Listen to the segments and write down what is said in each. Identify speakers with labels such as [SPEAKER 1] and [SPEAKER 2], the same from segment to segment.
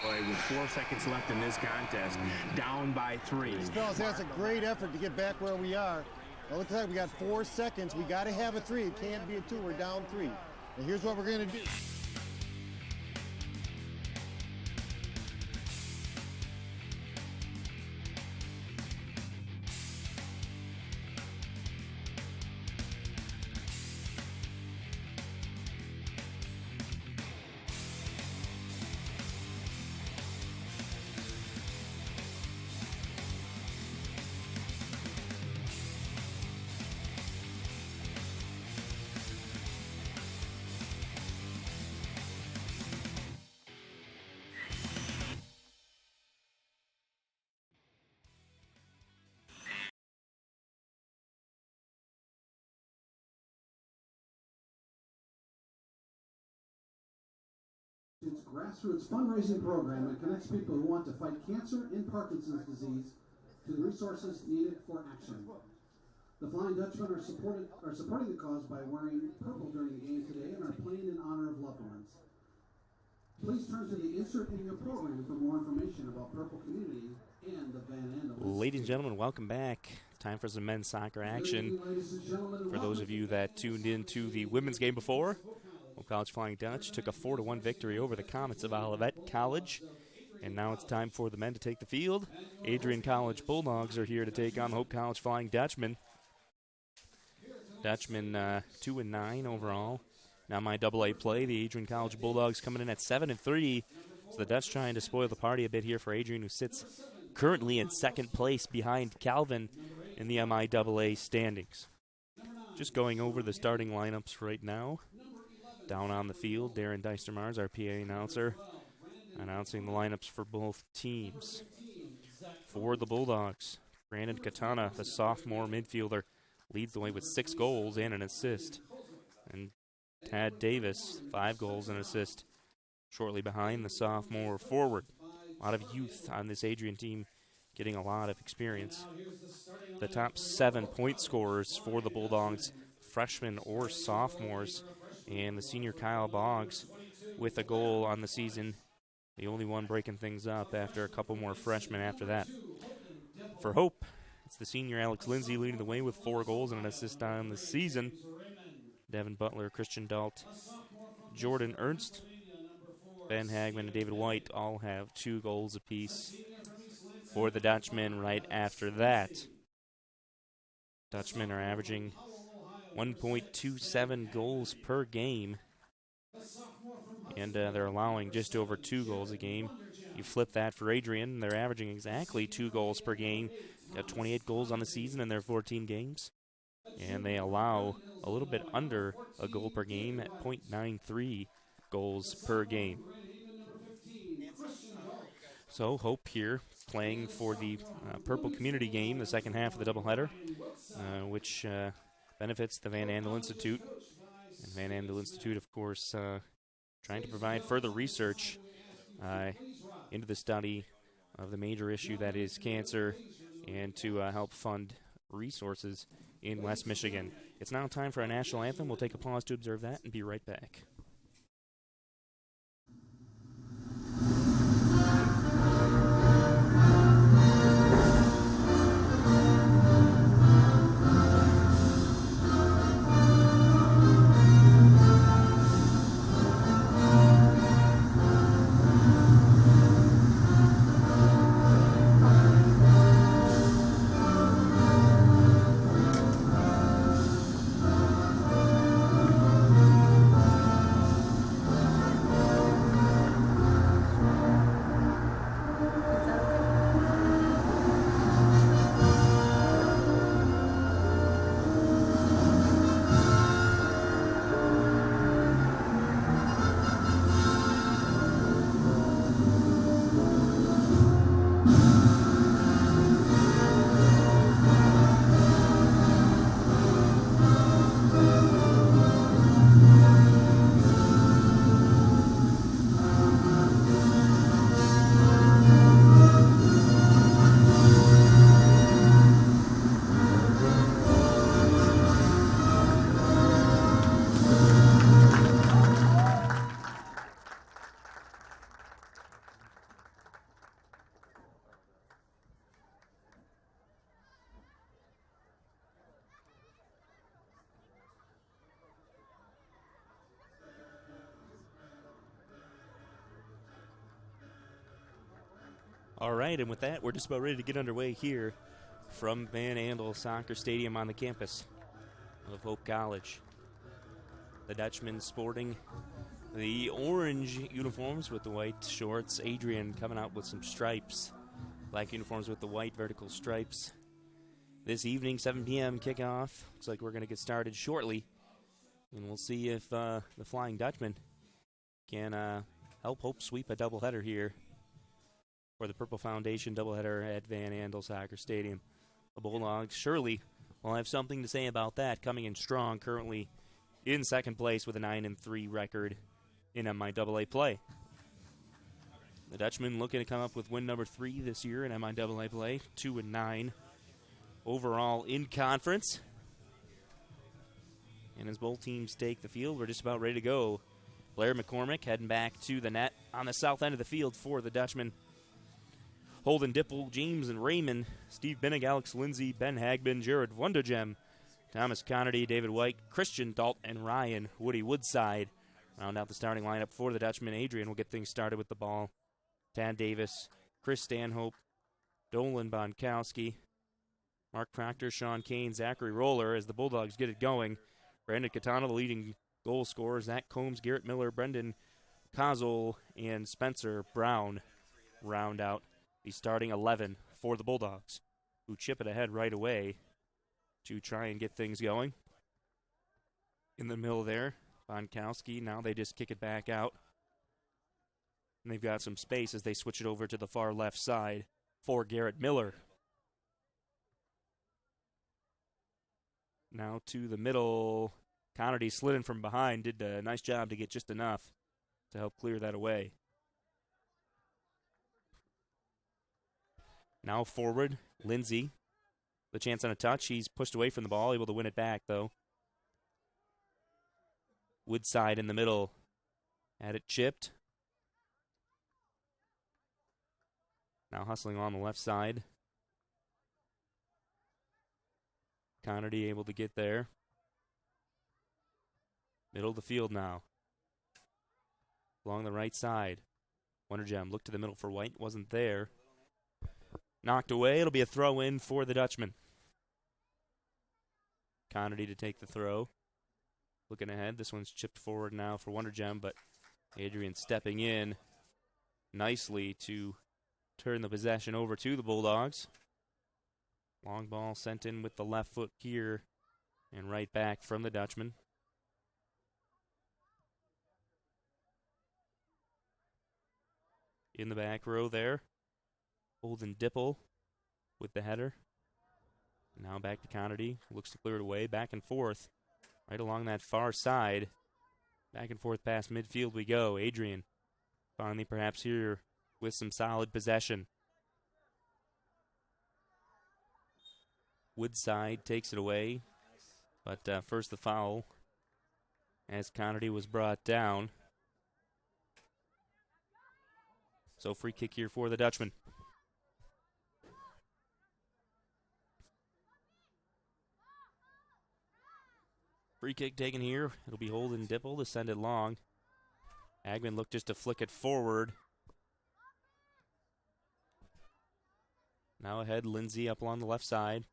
[SPEAKER 1] With 4 seconds left in this contest, down by 3.
[SPEAKER 2] Fellas, that's a great effort to get back where we are. Now look at that, we got 4 seconds. We got to have a 3. It can't be a 2. We're down 3. And here's what we're going to do.
[SPEAKER 3] It's a grassroots fundraising program that connects people who want to fight cancer and Parkinson's disease to the resources needed for action. The Flying Dutchmen are supporting the cause by wearing purple during the game today and are playing in honor of loved ones. Please turn to the insert in your program for more information about Purple Community and the Van Andel.
[SPEAKER 4] Ladies and gentlemen, welcome back. Time for some men's soccer action. For those of you that tuned in to the women's game before, Hope College Flying Dutch took a 4-1 victory over the Comets of Olivet College. And now it's time for the men to take the field. Adrian College Bulldogs are here to take on the Hope College Flying Dutchmen. Dutchmen 2-9 overall. Now my AA play, the Adrian College Bulldogs coming in at 7-3. So the Dutch trying to spoil the party a bit here for Adrian, who sits currently in second place behind Calvin in the MIAA standings. Just going over the starting lineups right now. Down on the field, Darren Deistermars, our PA announcer, announcing the lineups for both teams. For the Bulldogs, Brandon Katana, the sophomore midfielder, leads the way with 6 goals and an assist. And Tad Davis, 5 goals and an assist, shortly behind the sophomore forward. A lot of youth on this Adrian team, getting a lot of experience. The top 7 point scorers for the Bulldogs, freshmen or sophomores, and the senior Kyle Boggs with a goal on the season, the only one breaking things up after a couple more freshmen after that. For Hope, it's the senior Alex Lindsay leading the way with 4 goals and an assist on the season. Devin Butler, Christian Dalt, Jordan Ernst, Ben Hagman, and David White all have 2 goals apiece for the Dutchmen right after that. Dutchmen are averaging 1.27 goals per game, and they're allowing just over 2 goals a game. You flip that for Adrian, they're averaging exactly 2 goals per game. Got 28 goals on the season in their 14 games, and they allow a little bit under a goal per game at 0.93 goals per game. So Hope here playing for the Purple Community game, the second half of the doubleheader, which benefits the Van Andel Institute. And Van Andel Institute, of course, trying to provide further research into the study of the major issue that is cancer and to help fund resources in West Michigan. It's now time for a national anthem. We'll take a pause to observe that and be right back. All right, and with that, we're just about ready to get underway here from Van Andel Soccer Stadium on the campus of Hope College. The Dutchmen sporting the orange uniforms with the white shorts. Adrian coming out with some stripes. Black uniforms with the white vertical stripes. This evening, 7 p.m. kickoff. Looks like we're going to get started shortly. And we'll see if the Flying Dutchman can help Hope sweep a doubleheader here for the Purple Foundation doubleheader at Van Andel Soccer Stadium. The Bulldogs surely will have something to say about that, coming in strong, currently in second place with a 9-3 record in MIAA play. The Dutchmen looking to come up with win number 3 this year in MIAA play, 2-9 overall in conference. And as both teams take the field, we're just about ready to go. Blair McCormick heading back to the net on the south end of the field for the Dutchmen. Holden Dipple, James and Raymond, Steve Binnig, Alex Lindsay, Ben Hagman, Jared Wundergem, Thomas Connerty, David White, Christian Dalt, and Ryan Woody Woodside round out the starting lineup for the Dutchmen. Adrian will get things started with the ball. Tad Davis, Chris Stanhope, Dolan Bonkowski, Mark Proctor, Sean Kane, Zachary Roller as the Bulldogs get it going. Brandon Katana, the leading goal scorer. Zach Combs, Garrett Miller, Brendan Kozol, and Spencer Brown round out the starting 11 for the Bulldogs, who chip it ahead right away to try and get things going. In the middle there, Bonkowski, now they just kick it back out. And they've got some space as they switch it over to the far left side for Garrett Miller. Now to the middle. Connerty slid in from behind, did a nice job to get just enough to help clear that away. Now forward, Lindsay. The chance on a touch. He's pushed away from the ball, able to win it back, though. Woodside in the middle. Had it chipped. Now hustling on the left side. Connerty able to get there. Middle of the field now. Along the right side. Wundergem looked to the middle for White. Wasn't there. Knocked away. It'll be a throw in for the Dutchman. Connerty to take the throw. Looking ahead. This one's chipped forward now for Wundergem, but Adrian stepping in nicely to turn the possession over to the Bulldogs. Long ball sent in with the left foot here and right back from the Dutchman. In the back row there. Holden Dipple with the header. Now back to Connerty. Looks to clear it away. Back and forth. Right along that far side. Back and forth past midfield we go. Adrian finally perhaps here with some solid possession. Woodside takes it away. But first the foul as Connerty was brought down. So free kick here for the Dutchman. Free kick taken here. It'll be Holden Dipple to send it long. Hagman looked just to flick it forward. Now ahead, Lindsay up along the left side.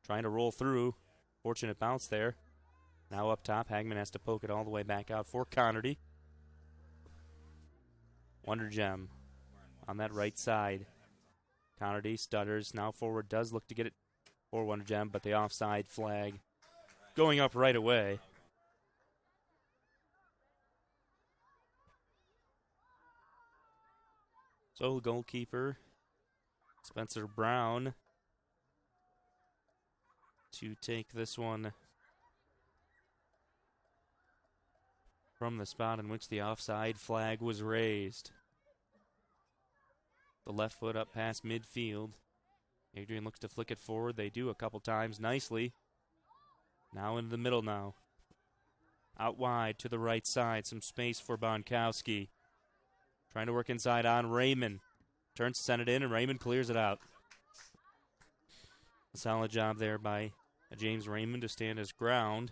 [SPEAKER 4] Trying to roll through. Fortunate bounce there. Now up top, Hagman has to poke it all the way back out for Connerty. Wundergem on that right side. Connerty stutters. Now forward, does look to get it for Wundergem, but the offside flag going up right away. So the goalkeeper, Spencer Brown, to take this one from the spot in which the offside flag was raised. The left foot up past midfield. Adrian looks to flick it forward. They do a couple times nicely. Now into the middle now. Out wide to the right side. Some space for Bonkowski. Trying to work inside on Raymond. Turns to send it in, and Raymond clears it out. A solid job there by James Raymond to stand his ground.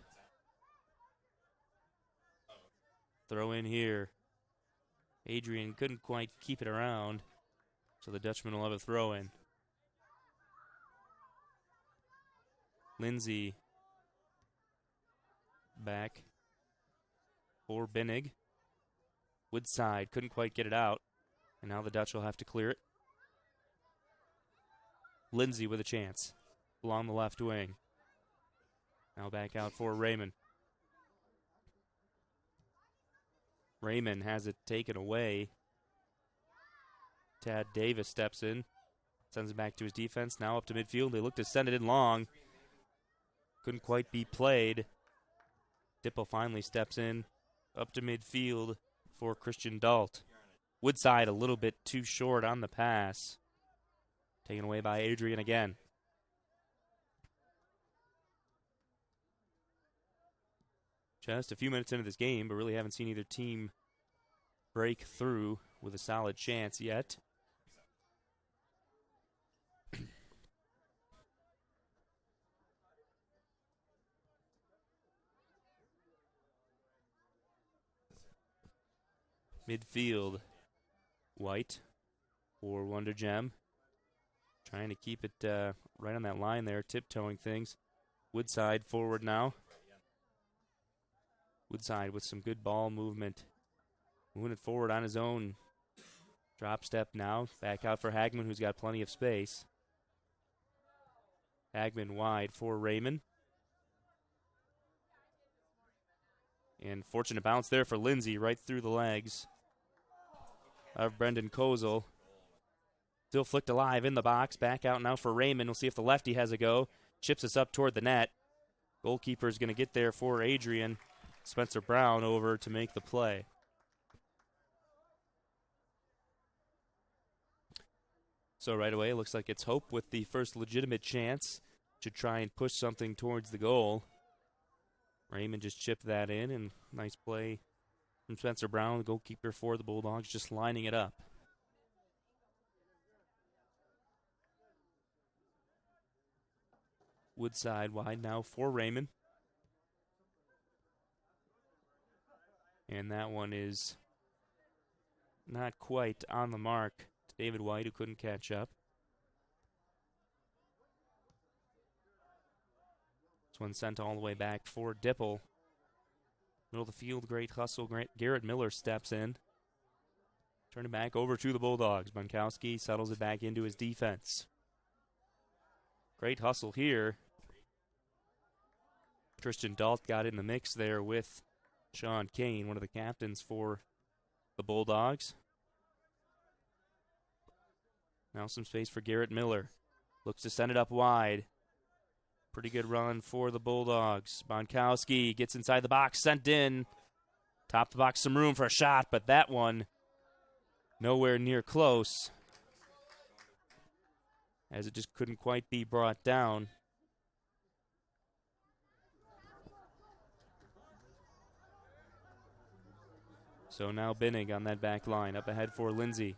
[SPEAKER 4] Throw in here. Adrian couldn't quite keep it around. So the Dutchman will have a throw in. Lindsay back for Binnig. Woodside couldn't quite get it out, and now the Dutch will have to clear it. Lindsay with a chance along the left wing. Now back out for Raymond. Raymond has it taken away. Tad Davis steps in, sends it back to his defense, now up to midfield. They look to send it in long. Couldn't quite be played. Dipple finally steps in, up to midfield for Christian Dalt. Woodside a little bit too short on the pass. Taken away by Adrian again. Just a few minutes into this game, but really haven't seen either team break through with a solid chance yet. Midfield, White for Wonder Gem. Trying to keep it right on that line there, tiptoeing things. Woodside forward now. Woodside with some good ball movement. Moving it forward on his own. Drop step now. Back out for Hagman, who's got plenty of space. Hagman wide for Raymond. And fortunate bounce there for Lindsay, right through the legs of Brendan Kozel. Still flicked alive in the box. Back out now for Raymond. We'll see if the lefty has a go. Chips us up toward the net. Goalkeeper's going to get there for Adrian. Spencer Brown over to make the play. So right away, it looks like it's Hope with the first legitimate chance to try and push something towards the goal. Raymond just chipped that in, and nice play from Spencer Brown, the goalkeeper for the Bulldogs, just lining it up. Woodside wide now for Raymond. And that one is not quite on the mark to David White, who couldn't catch up. This one sent all the way back for Dipple. Middle of the field, great hustle. Garrett Miller steps in. Turn it back over to the Bulldogs. Bunkowski settles it back into his defense. Great hustle here. Christian Dalt got in the mix there with Sean Kane, one of the captains for the Bulldogs. Now some space for Garrett Miller. Looks to send it up wide. Pretty good run for the Bulldogs. Bonkowski gets inside the box, sent in. Top the box, some room for a shot, but that one nowhere near close, as it just couldn't quite be brought down. So now Binnig on that back line, up ahead for Lindsay.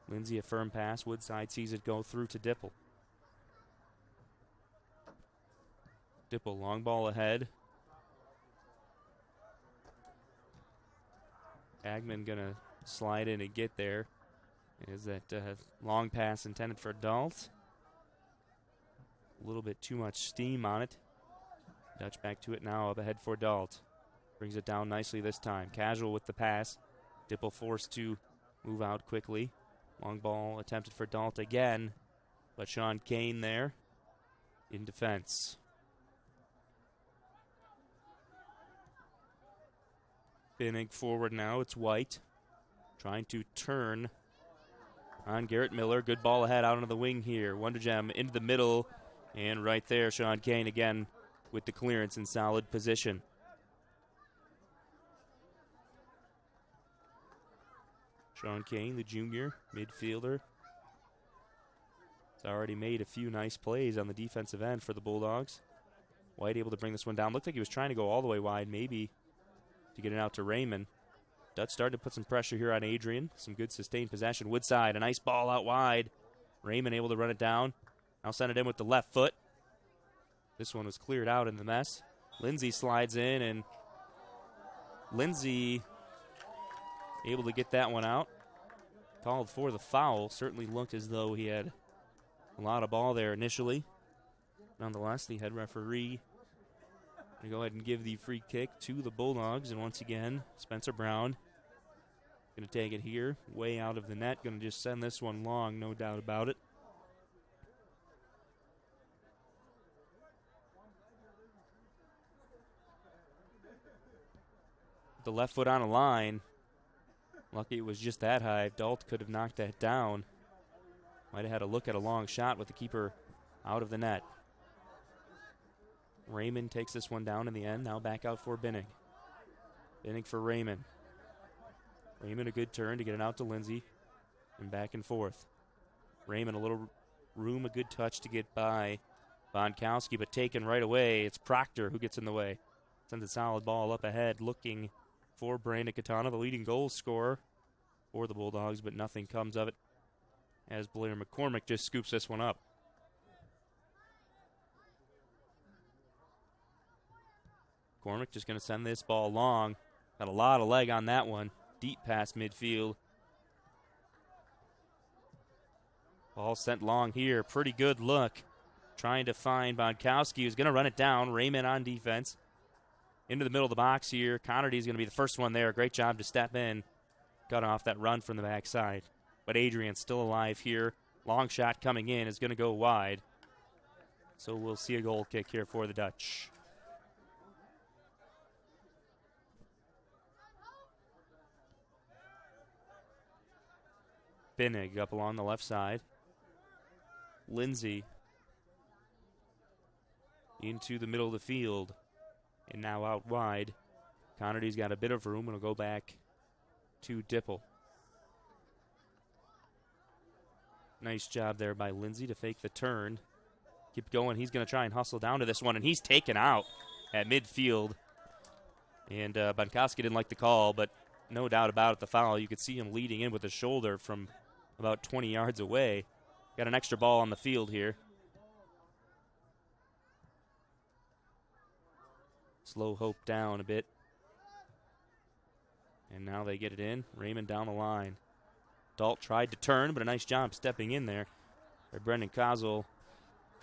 [SPEAKER 4] Lindsay a firm pass. Woodside sees it go through to Dipple. Dipple, long ball ahead. Hagman going to slide in and get there. Is that long pass intended for Dalt? A little bit too much steam on it. Dutch back to it now, up ahead for Dalt. Brings it down nicely this time. Casual with the pass. Dipple forced to move out quickly. Long ball attempted for Dalt again, but Sean Kane there in defense. Binnig forward now. It's White trying to turn on Garrett Miller. Good ball ahead out onto the wing here. Wonder Gem into the middle, and right there, Sean Kane again with the clearance in solid position. Sean Kane, the junior midfielder, has already made a few nice plays on the defensive end for the Bulldogs. White able to bring this one down. Looked like he was trying to go all the way wide, maybe to get it out to Raymond. Dutch started to put some pressure here on Adrian. Some good sustained possession. Woodside, a nice ball out wide. Raymond able to run it down. Now send it in with the left foot. This one was cleared out in the mess. Lindsay slides in, and Lindsay able to get that one out. Called for the foul. Certainly looked as though he had a lot of ball there initially. Nonetheless, the head referee going to go ahead and give the free kick to the Bulldogs. And once again, Spencer Brown going to take it here, way out of the net. Going to just send this one long, no doubt about it. The left foot on a line. Lucky it was just that high. Dalt could have knocked that down. Might have had a look at a long shot with the keeper out of the net. Raymond takes this one down in the end. Now back out for Binnig. Binnig for Raymond. Raymond a good turn to get it out to Lindsay. And back and forth. Raymond a little room, a good touch to get by Bonkowski, but taken right away. It's Proctor who gets in the way. Sends a solid ball up ahead, looking for Brandon Katana, the leading goal scorer for the Bulldogs, but nothing comes of it as Blair McCormick just scoops this one up. McCormick just going to send this ball long. Got a lot of leg on that one. Deep past midfield. Ball sent long here. Pretty good look. Trying to find Bonkowski, who's going to run it down. Raymond on defense. Into the middle of the box here. Connerty's going to be the first one there. Great job to step in. Cut off that run from the backside. But Adrian's still alive here. Long shot coming in is going to go wide. So we'll see a goal kick here for the Dutch. Binnig up along the left side. Lindsay into the middle of the field. And now out wide. Connerty's got a bit of room and will go back to Dipple. Nice job there by Lindsay to fake the turn. Keep going. He's going to try and hustle down to this one, and he's taken out at midfield. And Bonkowski didn't like the call, but no doubt about it, the foul. You could see him leading in with his shoulder from about 20 yards away. Got an extra ball on the field here. Slow Hope down a bit. And now they get it in. Raymond down the line. Dalt tried to turn, but a nice job stepping in there by Brendan Kozel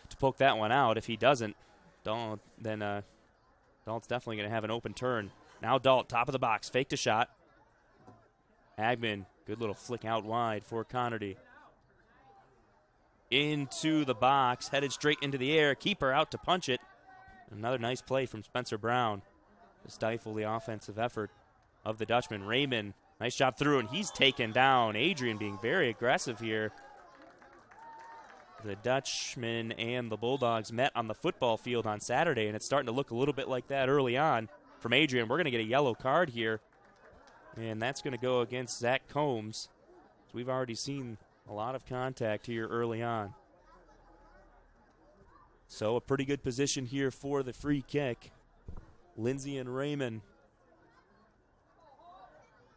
[SPEAKER 4] to poke that one out. If he doesn't, Dalt's definitely going to have an open turn. Now Dalt, top of the box, faked a shot. Agman, good little flick out wide for Connerty. Into the box, headed straight into the air. Keeper out to punch it. Another nice play from Spencer Brown to stifle the offensive effort of the Dutchman. Raymond, nice job through, and he's taken down. Adrian being very aggressive here. The Dutchman and the Bulldogs met on the football field on Saturday, and it's starting to look a little bit like that early on from Adrian. We're going to get a yellow card here, and that's going to go against Zach Combs. So we've already seen a lot of contact here early on. So a pretty good position here for the free kick. Lindsay and Raymond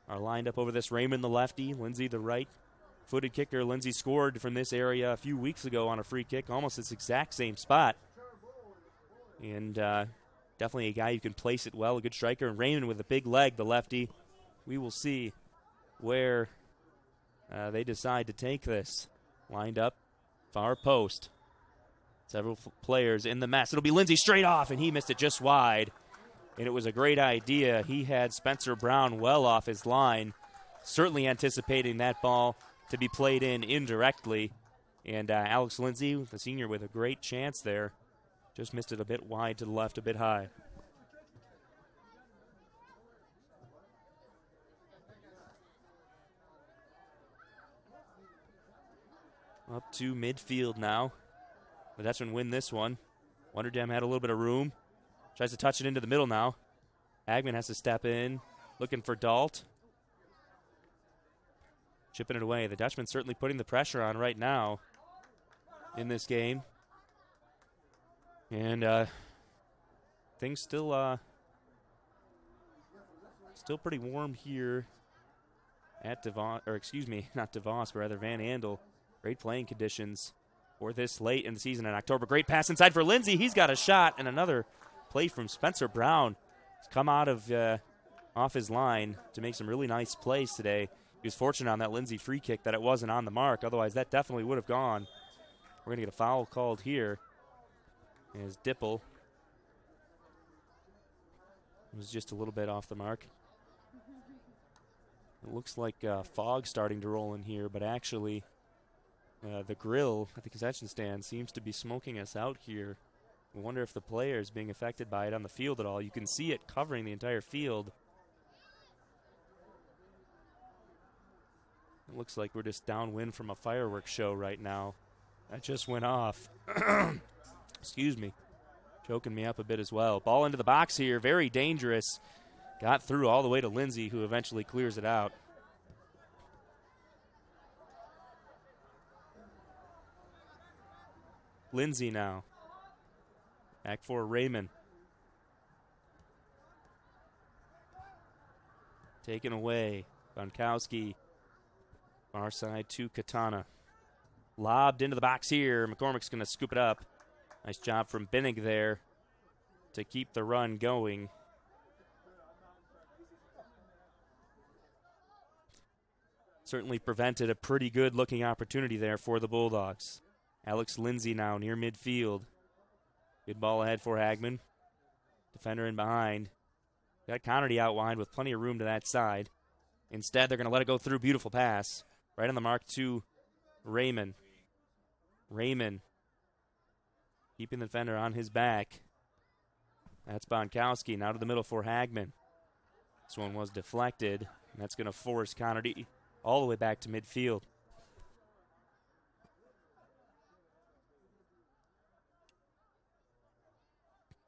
[SPEAKER 4] are lined up over this. Raymond the lefty, Lindsay the right-footed kicker. Lindsay scored from this area a few weeks ago on a free kick, almost this exact same spot. And definitely a guy who can place it well, a good striker. And Raymond with a big leg, the lefty. We will see where they decide to take this. Lined up, far post. Several players in the mess. It'll be Lindsay straight off, and he missed it just wide. And it was a great idea. He had Spencer Brown well off his line, certainly anticipating that ball to be played in indirectly. And Alex Lindsay, the senior, with a great chance there. Just missed it a bit wide to the left, a bit high. Up to midfield now. The Dutchman win this one. Wonderdam had a little bit of room. Tries to touch it into the middle now. Agman has to step in, looking for Dalt. Chipping it away. The Dutchman certainly putting the pressure on right now in this game. And things still pretty warm here at DeVos, or excuse me, not DeVos, but rather Van Andel. Great playing conditions for this late in the season in October. Great pass inside for Lindsay. He's got a shot, and another play from Spencer Brown. He's come out of off his line to make some really nice plays today. He was fortunate on that Lindsay free kick that it wasn't on the mark. Otherwise, that definitely would have gone. We're going to get a foul called here as Dipple was just a little bit off the mark. It looks like fog starting to roll in here, but actually the grill at the concession stand seems to be smoking us out here. I wonder if the player is being affected by it on the field at all. You can see it covering the entire field. It looks like we're just downwind from a fireworks show right now. That just went off. Excuse me. Choking me up a bit as well. Ball into the box here. Very dangerous. Got through all the way to Lindsay, who eventually clears it out. Lindsay now. Back for Raymond. Taken away. Bonkowski. Far side to Katana. Lobbed into the box here. McCormick's going to scoop it up. Nice job from Binnig there to keep the run going. Certainly prevented a pretty good looking opportunity there for the Bulldogs. Alex Lindsay now near midfield. Good ball ahead for Hagman. Defender in behind. Got Connerty out wide with plenty of room to that side. Instead, they're going to let it go through. Beautiful pass. Right on the mark to Raymond. Raymond keeping the defender on his back. That's Bonkowski. Now to the middle for Hagman. This one was deflected. And that's going to force Connerty all the way back to midfield.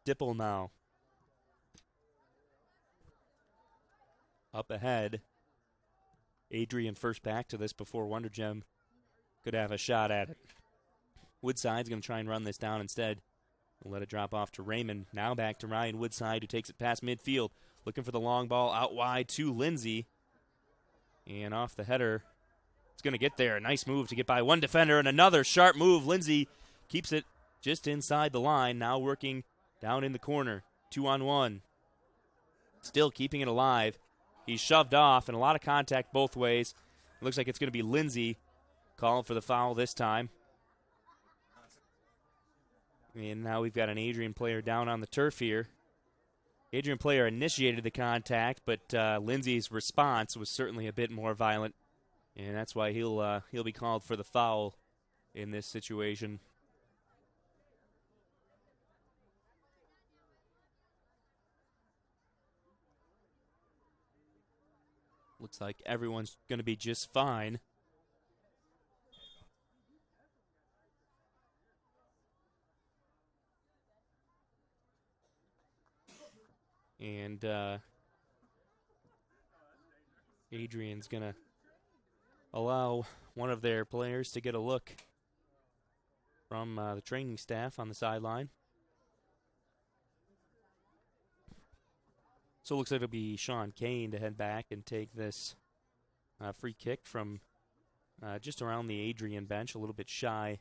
[SPEAKER 4] Dipple now. Up ahead. Adrian first back to this before Wonder Gem could have a shot at it. Woodside's going to try and run this down instead. We'll let it drop off to Raymond. Now back to Ryan Woodside, who takes it past midfield. Looking for the long ball out wide to Lindsay. And off the header. It's going to get there. Nice move to get by one defender and another sharp move. Lindsay keeps it just inside the line. Now working down in the corner. 2-on-1. Still keeping it alive. He's shoved off and a lot of contact both ways. It looks like it's going to be Lindsay calling for the foul this time. And now we've got an Adrian player down on the turf here. Adrian player initiated the contact, but Lindsay's response was certainly a bit more violent, and that's why he'll be called for the foul in this situation. Looks like everyone's going to be just fine. And Adrian's going to allow one of their players to get a look from the training staff on the sideline. So it looks like it'll be Sean Kane to head back and take this free kick from just around the Adrian bench, a little bit shy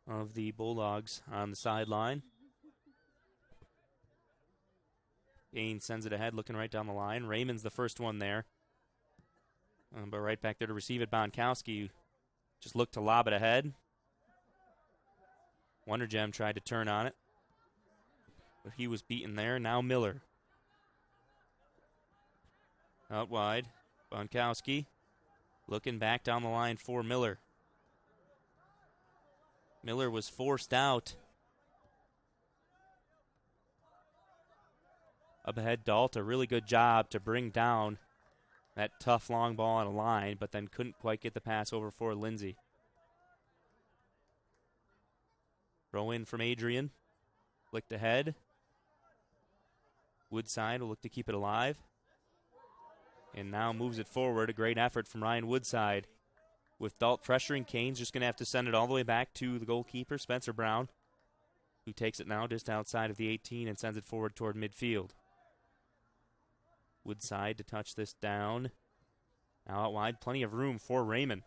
[SPEAKER 4] of the Bulldogs on the sideline. Kane sends it ahead, looking right down the line. Raymond's the first one there. But right back there to receive it, Bonkowski just looked to lob it ahead. Wonder Gem tried to turn on it, but he was beaten there. Now Miller. Out wide, Bonkowski looking back down the line for Miller. Miller was forced out. Up ahead, Dalt, a really good job to bring down that tough long ball on a line, but then couldn't quite get the pass over for Lindsay. Throw in from Adrian. Flicked ahead. Woodside will look to keep it alive. And now moves it forward. A great effort from Ryan Woodside. With Dalt pressuring, Kane's just going to have to send it all the way back to the goalkeeper, Spencer Brown, who takes it now just outside of the 18 and sends it forward toward midfield. Woodside to touch this down. Now out wide, plenty of room for Raymond.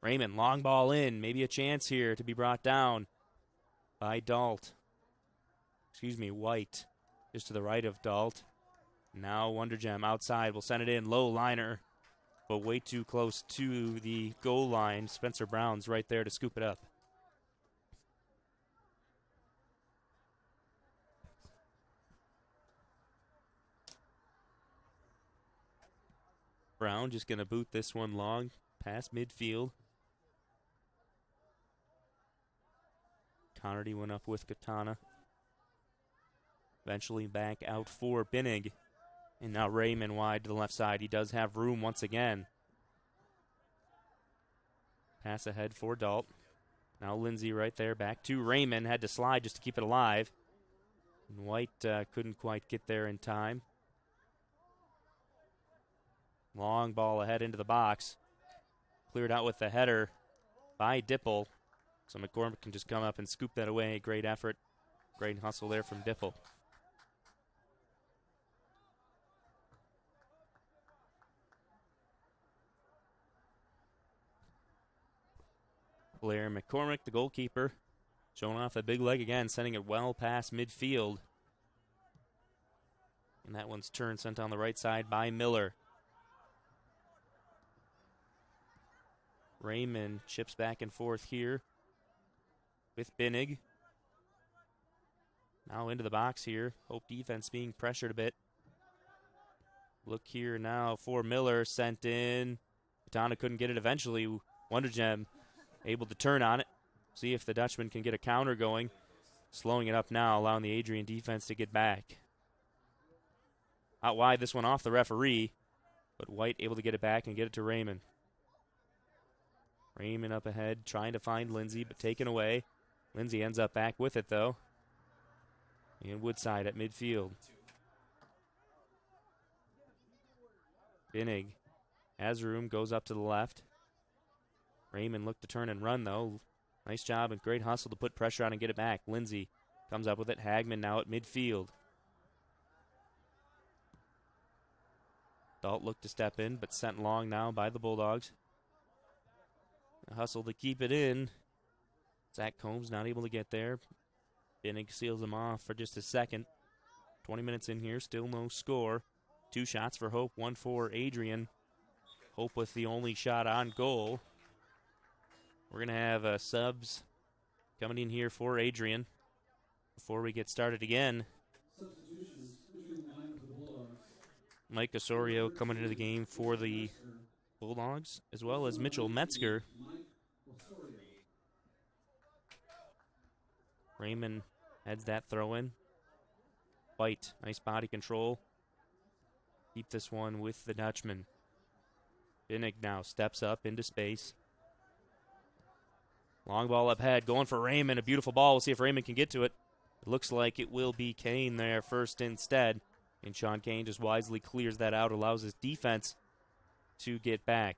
[SPEAKER 4] Raymond, long ball in. Maybe a chance here to be brought down by White. just to the right of Dalt. Now Wonder Gem outside will send it in. Low liner, but way too close to the goal line. Spencer Brown's right there to scoop it up. Brown just going to boot this one long past midfield. Connerty went up with Katana. Eventually back out for Binnig. And now Raymond wide to the left side. He does have room once again. Pass ahead for Dalt. Now Lindsay right there. Back to Raymond. Had to slide just to keep it alive. And White couldn't quite get there in time. Long ball ahead into the box. Cleared out with the header by Dipple. So McCormick can just come up and scoop that away. Great effort. Great hustle there from Dipple. Blair McCormick, the goalkeeper, showing off the big leg again, sending it well past midfield. And that one's turned, sent on the right side by Miller. Raymond chips back and forth here with Binnig. Now into the box here. Hope defense being pressured a bit. Look here now for Miller, sent in. Katana couldn't get it eventually. Wonder Gem able to turn on it. See if the Dutchman can get a counter going. Slowing it up now, allowing the Adrian defense to get back. Out wide, this one off the referee. But White able to get it back and get it to Raymond. Raymond up ahead, trying to find Lindsay, but taken away. Lindsay ends up back with it, though. And Woodside at midfield. Binnig has room, goes up to the left. Raymond looked to turn and run, though. Nice job and great hustle to put pressure on and get it back. Lindsay comes up with it. Hagman now at midfield. Dalt looked to step in, but sent long now by the Bulldogs. A hustle to keep it in. Zach Combs not able to get there. Binnig seals him off for just a second. 20 minutes in here, still no score. 2 shots for Hope, 1 for Adrian. Hope with the only shot on goal. We're going to have subs coming in here for Adrian before we get started again. Mike Osorio coming into the game for the Bulldogs, as well as Mitchell Metzger. Raymond heads that throw in. White, nice body control. Keep this one with the Dutchman. Binnig now steps up into space. Long ball up ahead, going for Raymond. A beautiful ball. We'll see if Raymond can get to it. It looks like it will be Kane there first instead. And Sean Kane just wisely clears that out, allows his defense to get back.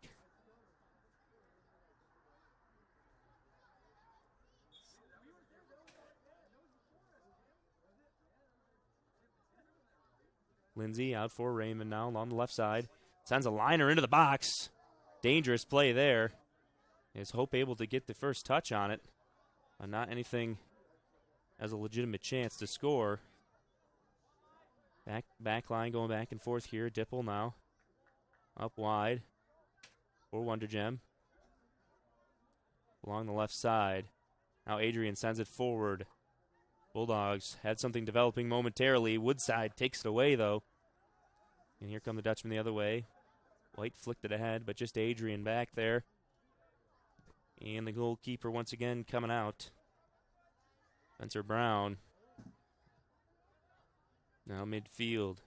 [SPEAKER 4] Lindsay out for Raymond now along the left side. Sends a liner into the box. Dangerous play there. Is Hope able to get the first touch on it? Not anything as a legitimate chance to score. Back line going back and forth here. Dipple now up wide for Wonder Gem. Along the left side. Now Adrian sends it forward. Bulldogs had something developing momentarily. Woodside takes it away, though. And here come the Dutchmen the other way. White flicked it ahead, but just Adrian back there. And the goalkeeper once again coming out. Spencer Brown. Now midfield.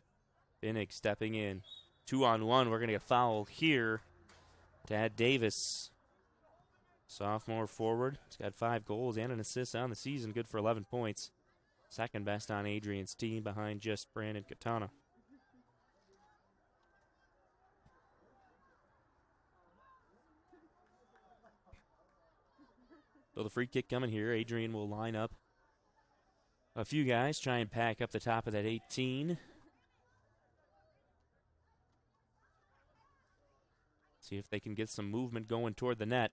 [SPEAKER 4] Binnig stepping in. 2-on-1. We're going to get fouled here. Tad Davis. Sophomore forward. He's got 5 goals and an assist on the season. Good for 11 points. Second best on Adrian's team behind just Brandon Katana. So the free kick coming here. Adrian will line up a few guys, try and pack up the top of that 18. See if they can get some movement going toward the net.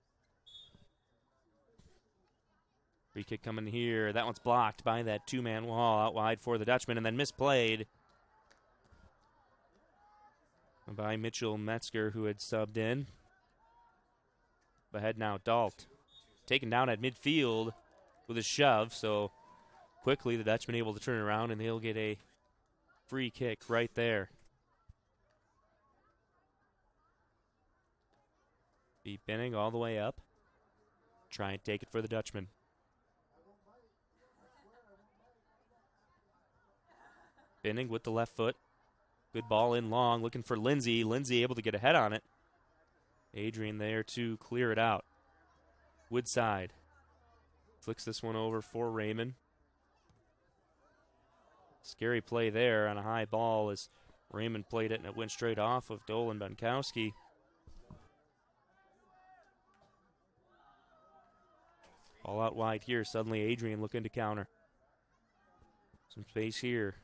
[SPEAKER 4] Free kick coming here. That one's blocked by that two-man wall out wide for the Dutchman, and then misplayed by Mitchell Metzger, who had subbed in. Ahead now, Dalt. Taken down at midfield with a shove, so quickly the Dutchman able to turn around, and they'll get a free kick right there. Be Binning all the way up. Try and take it for the Dutchman. Binning with the left foot. Good ball in long, looking for Lindsay. Lindsay able to get a head on it. Adrian there to clear it out. Woodside flicks this one over for Raymond. Scary play there on a high ball as Raymond played it and it went straight off of Dolan Bunkowski. All out wide here. Suddenly Adrian looking to counter. Some space here.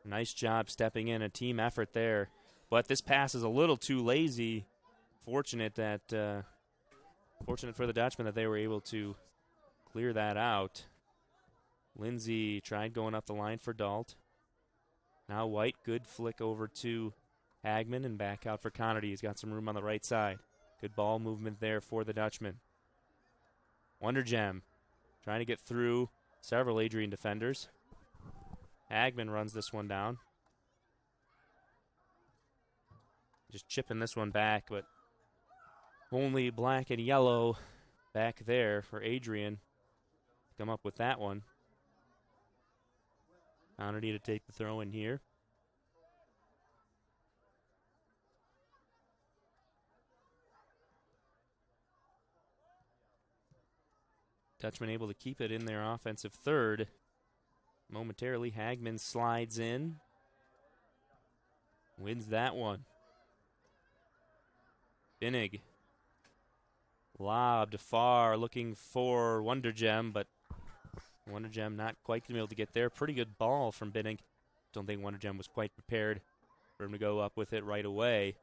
[SPEAKER 4] Nice job stepping in, a team effort there. But this pass is a little too lazy. Fortunate for the Dutchman that they were able to clear that out. Lindsay tried going up the line for Dalt. Now White, good flick over to Hagman and back out for Connerty. He's got some room on the right side. Good ball movement there for the Dutchman. Wonder Gem trying to get through several Adrian defenders. Hagman runs this one down. Just chipping this one back, but only black and yellow back there for Adrian. Come up with that one. Connerty to take the throw in here. Dutchman able to keep it in their offensive third. Momentarily, Hagman slides in. Wins that one. Binnig. Lobbed far, looking for Wonder Gem, but Wonder Gem not quite going to be able to get there. Pretty good ball from Binnig. Don't think Wonder Gem was quite prepared for him to go up with it right away.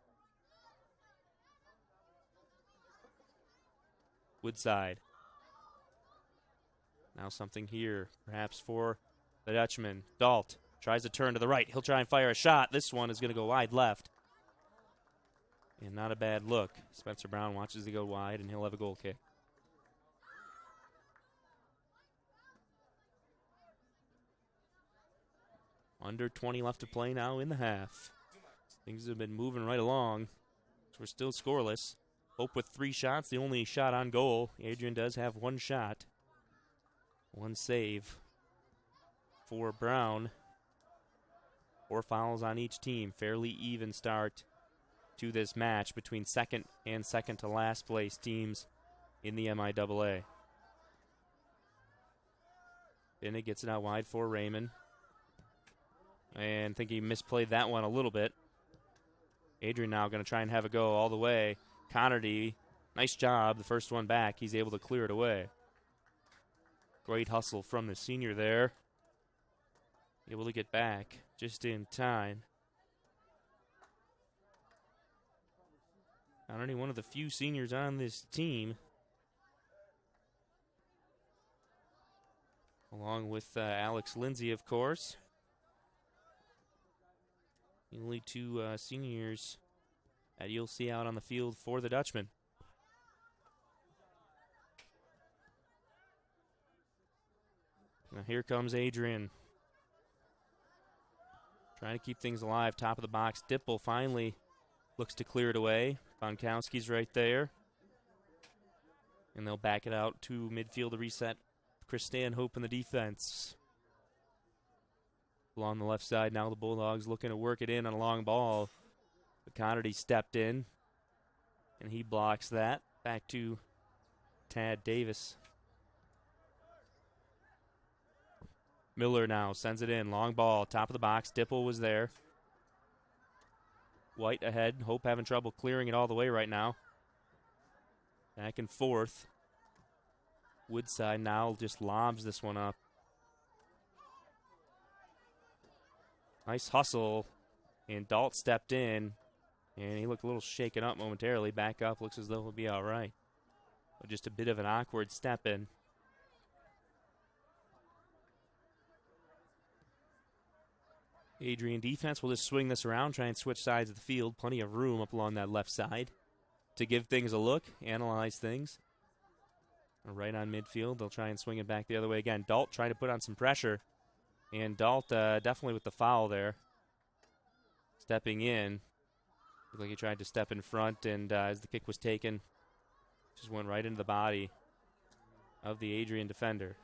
[SPEAKER 4] Woodside. Now something here, perhaps for the Dutchman. Dalt tries to turn to the right. He'll try and fire a shot. This one is going to go wide left. And not a bad look. Spencer Brown watches it go wide, and he'll have a goal kick. Under 20 left to play now in the half. Things have been moving right along. We're still scoreless. Hope with 3 shots, the only shot on goal. Adrian does have 1 shot. 1 save for Brown. 4 fouls on each team. Fairly even start to this match between second and second to last place teams in the MIAA. Binnig gets it out wide for Raymond. And I think he misplayed that one a little bit. Adrian now going to try and have a go all the way. Connerty, nice job. The first one back, he's able to clear it away. Great hustle from the senior there. Able to get back just in time. Connerty, one of the few seniors on this team. Along with Alex Lindsay, of course. The only 2 seniors that you'll see out on the field for the Dutchman. Now here comes Adrian. Trying to keep things alive, top of the box. Dipple finally looks to clear it away. Bonkowski's right there. And they'll back it out to midfield to reset. Chris Stanhope in the defense. Along the left side, now the Bulldogs looking to work it in on a long ball. But Connerty stepped in, and he blocks that. Back to Tad Davis. Miller now sends it in. Long ball, top of the box. Dipple was there. White ahead. Hope having trouble clearing it all the way right now. Back and forth. Woodside now just lobs this one up. Nice hustle. And Dalt stepped in. And he looked a little shaken up momentarily. Back up. Looks as though he'll be all right. But just a bit of an awkward step in. Adrian defense will just swing this around, try and switch sides of the field. Plenty of room up along that left side to give things a look, analyze things. Right on midfield, they'll try and swing it back the other way again. Dalt trying to put on some pressure, and Dalt definitely with the foul there. Stepping in. Looked like he tried to step in front, and as the kick was taken, just went right into the body of the Adrian defender.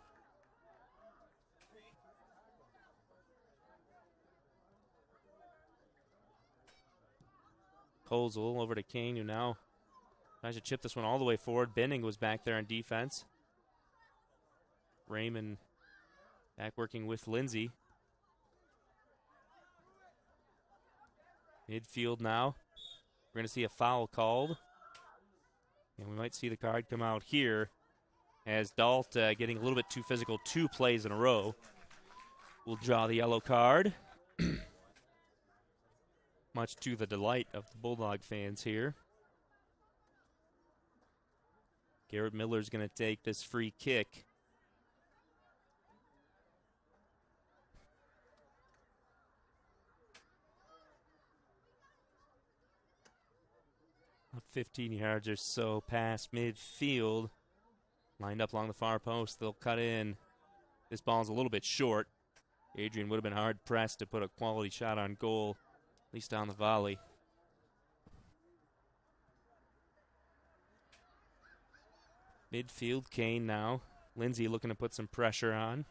[SPEAKER 4] Kozel over to Kane, who now tries to chip this one all the way forward. Benning was back there on defense. Raymond back working with Lindsay. Midfield now. We're going to see a foul called. And we might see the card come out here as Dalt getting a little bit too physical 2 plays in a row. Will draw the yellow card. Much to the delight of the Bulldog fans here. Garrett Miller's going to take this free kick. About 15 yards or so past midfield. Lined up along the far post. They'll cut in. This ball's a little bit short. Adrian would have been hard pressed to put a quality shot on goal, at least on the volley. Midfield, Kane now. Lindsay looking to put some pressure on.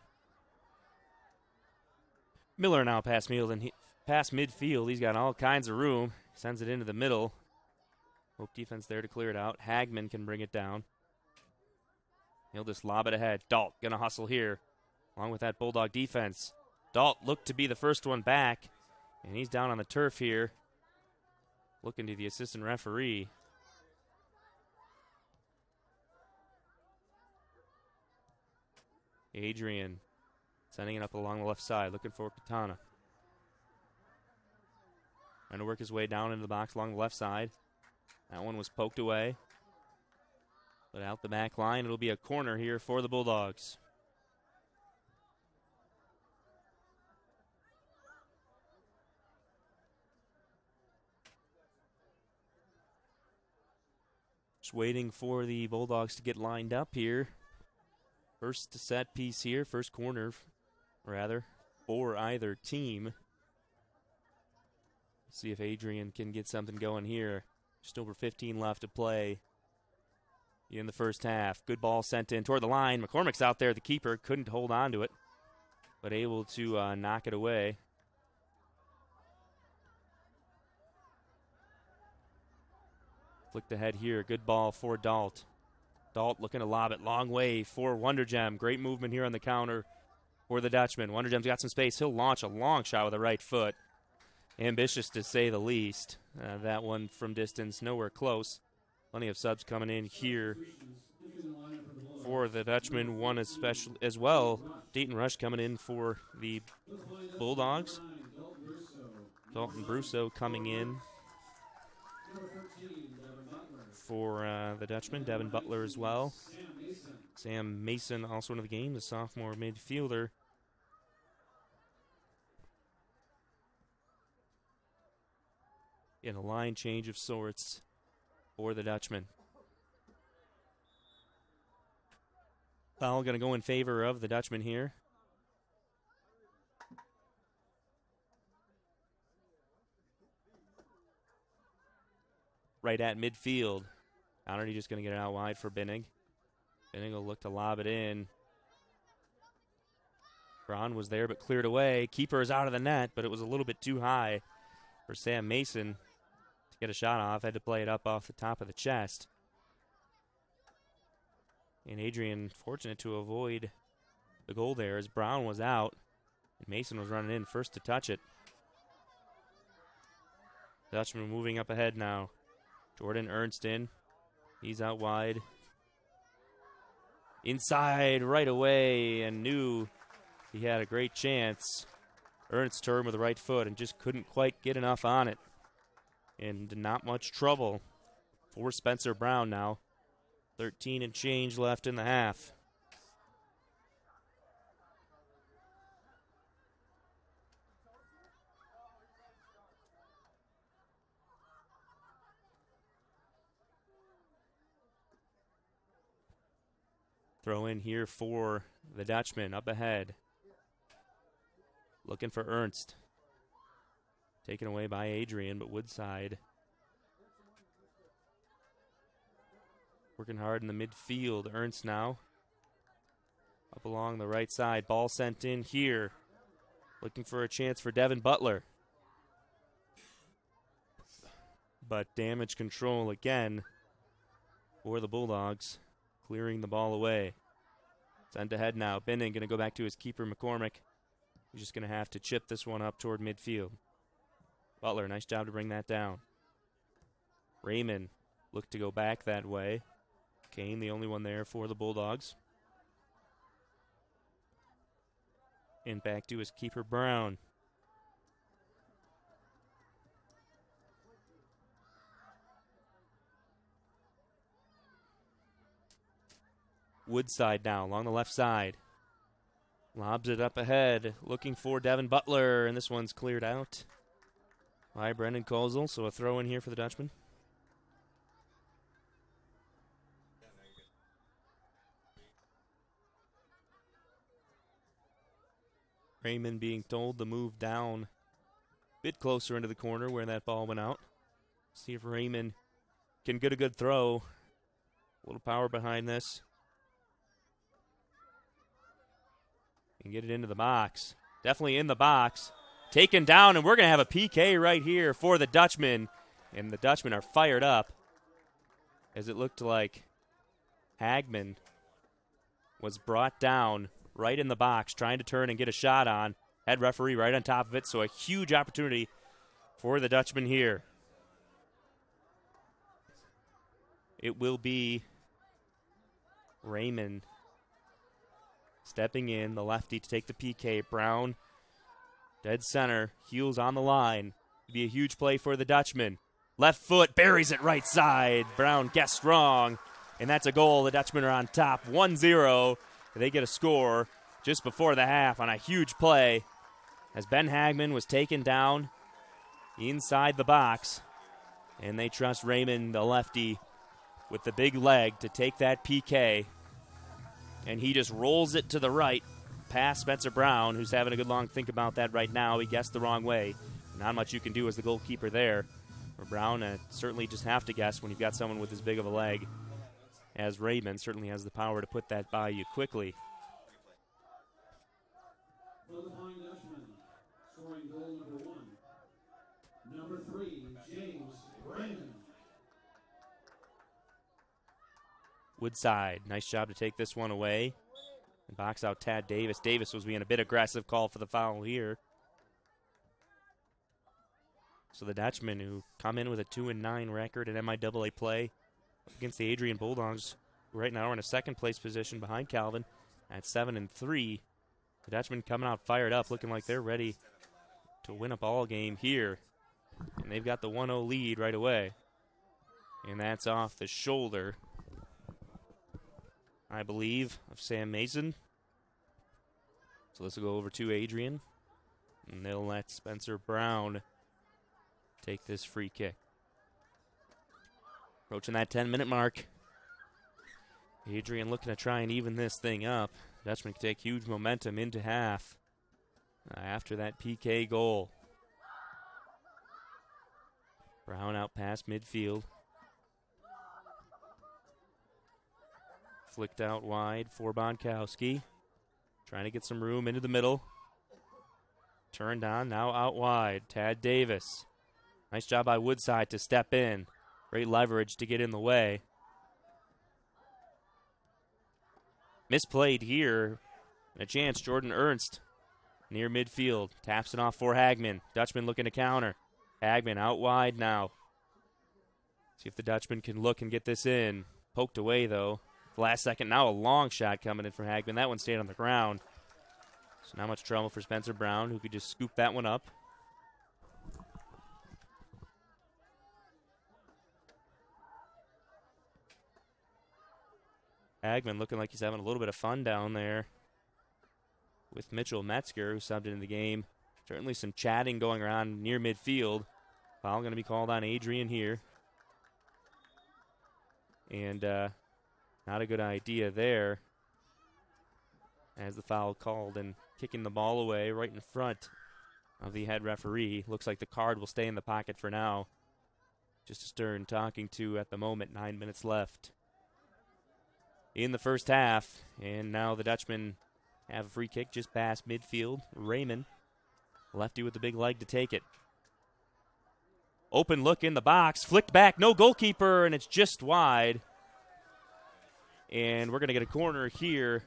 [SPEAKER 4] Miller now past midfield. He's got all kinds of room. Sends it into the middle. Hope defense there to clear it out. Hagman can bring it down. He'll just lob it ahead. Dalt gonna hustle here, along with that Bulldog defense. Dalt looked to be the first one back, and he's down on the turf here, looking to the assistant referee. Adrian sending it up along the left side, looking for Katana. Trying to work his way down into the box along the left side. That one was poked away. But out the back line, it'll be a corner here for the Bulldogs. Just waiting for the Bulldogs to get lined up here. First set piece here, first corner, rather, for either team. See if Adrian can get something going here. Just over 15 left to play in the first half. Good ball sent in toward the line. McCormick's out there, the keeper, couldn't hold on to it, but able to knock it away. Flicked ahead here. Good ball for Dalt. Dalt looking to lob it long way for Wondergem. Great movement here on the counter for the Dutchman. Wondergem's got some space. He'll launch a long shot with the right foot. Ambitious to say the least. That one from distance, nowhere close. Plenty of subs coming in here for the Dutchman. One as well. Dayton Rush coming in for the Bulldogs. Dalton Brusso coming in for the Dutchman. Devin Butler as well. Sam Mason also into the game, the sophomore midfielder. In a line change of sorts for the Dutchman. Foul going to go in favor of the Dutchman here. Right at midfield. Already just going to get it out wide for Benning. Benning will look to lob it in. Braun was there but cleared away. Keeper is out of the net, but it was a little bit too high for Sam Mason to get a shot off. Had to play it up off the top of the chest. And Adrian fortunate to avoid the goal there as Brown was out. And Mason was running in first to touch it. Dutchman moving up ahead now. Jordan Ernston. He's out wide. Inside right away and knew he had a great chance. Ernst turned with the right foot and just couldn't quite get enough on it. And not much trouble for Spencer Brown now. 13 and change left in the half. Throw in here for the Dutchman up ahead. Looking for Ernst. Taken away by Adrian, but Woodside working hard in the midfield. Ernst now up along the right side. Ball sent in here. Looking for a chance for Devin Butler. But damage control again for the Bulldogs. Clearing the ball away. Sent ahead now. Binning going to go back to his keeper, McCormick. He's just going to have to chip this one up toward midfield. Butler, nice job to bring that down. Raymond looked to go back that way. Kane, the only one there for the Bulldogs. And back to his keeper, Brown. Woodside now along the left side. Lobs it up ahead, looking for Devin Butler, and this one's cleared out by Brendan Kozel, so a throw in here for the Dutchman. Raymond being told to move down a bit closer into the corner where that ball went out. See if Raymond can get a good throw. A little power behind this. And get it into the box. Definitely in the box. Taken down, and we're going to have a PK right here for the Dutchman. And the Dutchmen are fired up, as it looked like Hagman was brought down right in the box, trying to turn and get a shot on. Head referee right on top of it, so a huge opportunity for the Dutchman here. It will be Raymond stepping in, the lefty to take the PK. Brown, dead center, heels on the line. It'd be a huge play for the Dutchman. Left foot, buries it right side. Brown guessed wrong, and that's a goal. The Dutchmen are on top, 1-0. They get a score just before the half on a huge play as Ben Hagman was taken down inside the box, and they trust Raymond, the lefty, with the big leg to take that PK. And he just rolls it to the right past Spencer Brown, who's having a good long think about that right now. He guessed the wrong way. Not much you can do as the goalkeeper there. For Brown, certainly just have to guess when you've got someone with as big of a leg as Raymond. Certainly has the power to put that by you quickly.
[SPEAKER 3] For the Flying Dutchman, scoring goal number 1. Number 3, James Brandon.
[SPEAKER 4] Woodside, nice job to take this one away. And box out Tad Davis. Davis was being a bit aggressive, call for the foul here. So the Dutchmen, who come in with a 2-9 record in MIAA play against the Adrian Bulldogs, right now are in a second place position behind Calvin at 7-3. The Dutchmen coming out fired up, looking like they're ready to win a ball game here. And they've got the 1-0 lead right away. And that's off the shoulder, I believe, of Sam Mason. So this will go over to Adrian. And they'll let Spencer Brown take this free kick. Approaching that 10-minute mark. Adrian looking to try and even this thing up. Dutchman can take huge momentum into half after that PK goal. Brown out past midfield. Flicked out wide for Bonkowski. Trying to get some room into the middle. Turned on, now out wide. Tad Davis. Nice job by Woodside to step in. Great leverage to get in the way. Misplayed here. And a chance, Jordan Ernst near midfield. Taps it off for Hagman. Dutchman looking to counter. Hagman out wide now. See if the Dutchman can look and get this in. Poked away, though. Last second, now a long shot coming in from Hagman. That one stayed on the ground. So not much trouble for Spencer Brown, who could just scoop that one up. Hagman looking like he's having a little bit of fun down there with Mitchell Metzger, who subbed into the game. Certainly some chatting going around near midfield. Foul going to be called on Adrian here. And not a good idea there. as the foul called and kicking the ball away right in front of the head referee. Looks like the card will stay in the pocket for now. Just a Stern talking to at the moment, 9 minutes left in the first half. And now the Dutchmen have a free kick just past midfield. Raymond, lefty with the big leg to take it. Open look in the box, flicked back, no goalkeeper, and it's just wide. And we're going to get a corner here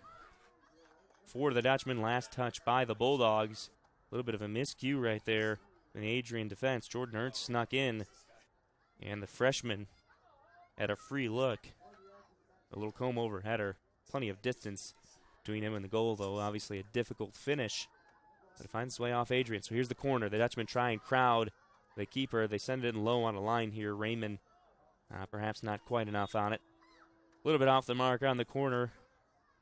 [SPEAKER 4] for the Dutchmen. Last touch by the Bulldogs. A little bit of a miscue right there in the Adrian defense. Jordan Ernst snuck in, and the freshman had a free look. A little comb-over header. Plenty of distance between him and the goal, though. Obviously a difficult finish. But it finds its way off Adrian. So here's the corner. The Dutchmen try and crowd the keeper. They send it in low on a line here. Raymond perhaps not quite enough on it. A little bit off the mark on the corner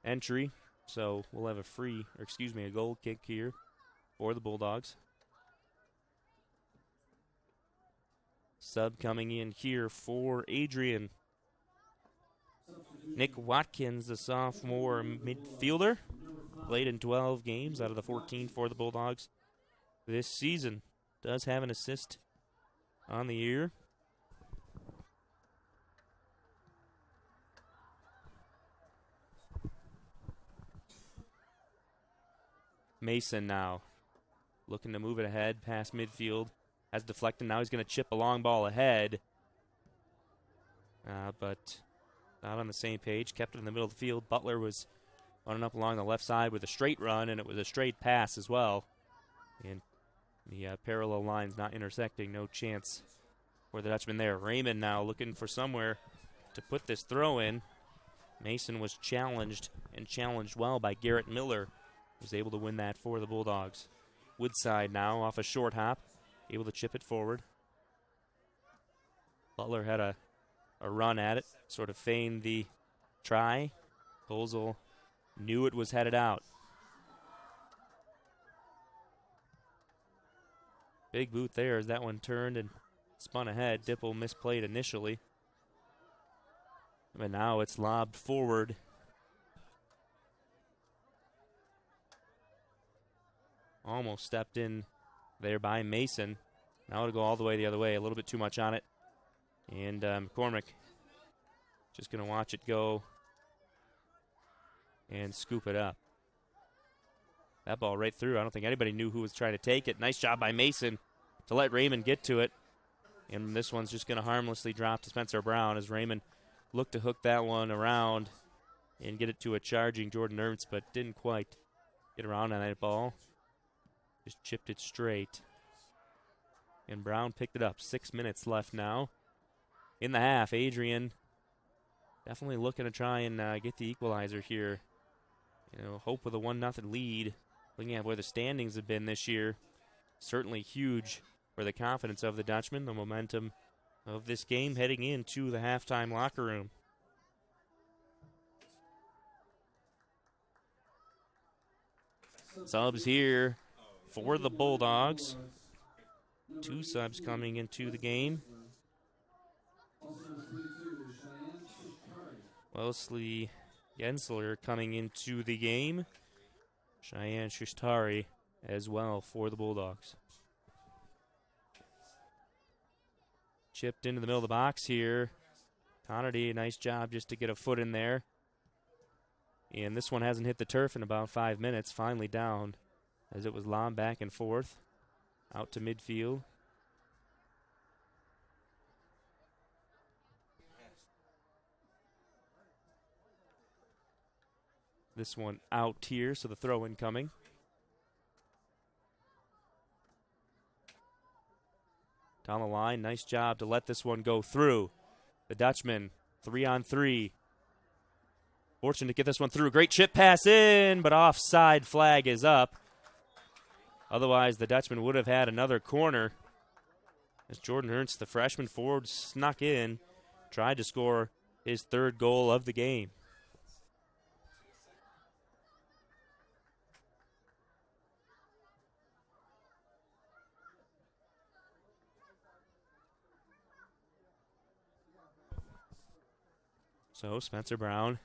[SPEAKER 4] entry. So we'll have a goal kick here for the Bulldogs. Sub coming in here for Adrian. Nick Watkins, the sophomore midfielder, played in 12 games out of the 14 for the Bulldogs this season. Does have an assist on the year. Mason now looking to move it ahead past midfield. Has deflected. Now he's going to chip a long ball ahead. But not on the same page. Kept it in the middle of the field. Butler was running up along the left side with a straight run, and it was a straight pass as well. And the parallel lines not intersecting. No chance for the Dutchman there. Raymond now looking for somewhere to put this throw in. Mason was challenged, and challenged well by Garrett Miller. Was able to win that for the Bulldogs. Woodside now off a short hop. Able to chip it forward. Butler had a run at it. Sort of feigned the try. Holzel knew it was headed out. Big boot there as that one turned and spun ahead. Dipple misplayed initially. But now it's lobbed forward. Almost stepped in there by Mason. Now it'll go all the way the other way. A little bit too much on it. And McCormick just going to watch it go and scoop it up. That ball right through. I don't think anybody knew who was trying to take it. Nice job by Mason to let Raymond get to it. And this one's just going to harmlessly drop to Spencer Brown as Raymond looked to hook that one around and get it to a charging Jordan Ernst, but didn't quite get around on that ball. Just chipped it straight. And Brown picked it up. 6 minutes left now in the half. Adrian definitely looking to try and get the equalizer here. Hope with a 1-0 lead. Looking at where the standings have been this year, certainly huge for the confidence of the Dutchmen, the momentum of this game heading into the halftime locker room. Subs here for the Bulldogs. 2 subs coming into the game. Wesley Gensler coming into the game. Cheyenne Shishtari as well for the Bulldogs. Chipped into the middle of the box here. Connerty, nice job just to get a foot in there. And this one hasn't hit the turf in about 5 minutes. Finally down as it was lobbed back and forth out to midfield. This one out here, so the throw in coming. Down the line, nice job to let this one go through. The Dutchman, 3-on-3. Fortunate to get this one through. Great chip pass in, but offside flag is up. Otherwise, the Dutchman would have had another corner. As Jordan Ernst, the freshman forward, snuck in, tried to score his 3rd goal of the game. So Spencer Brown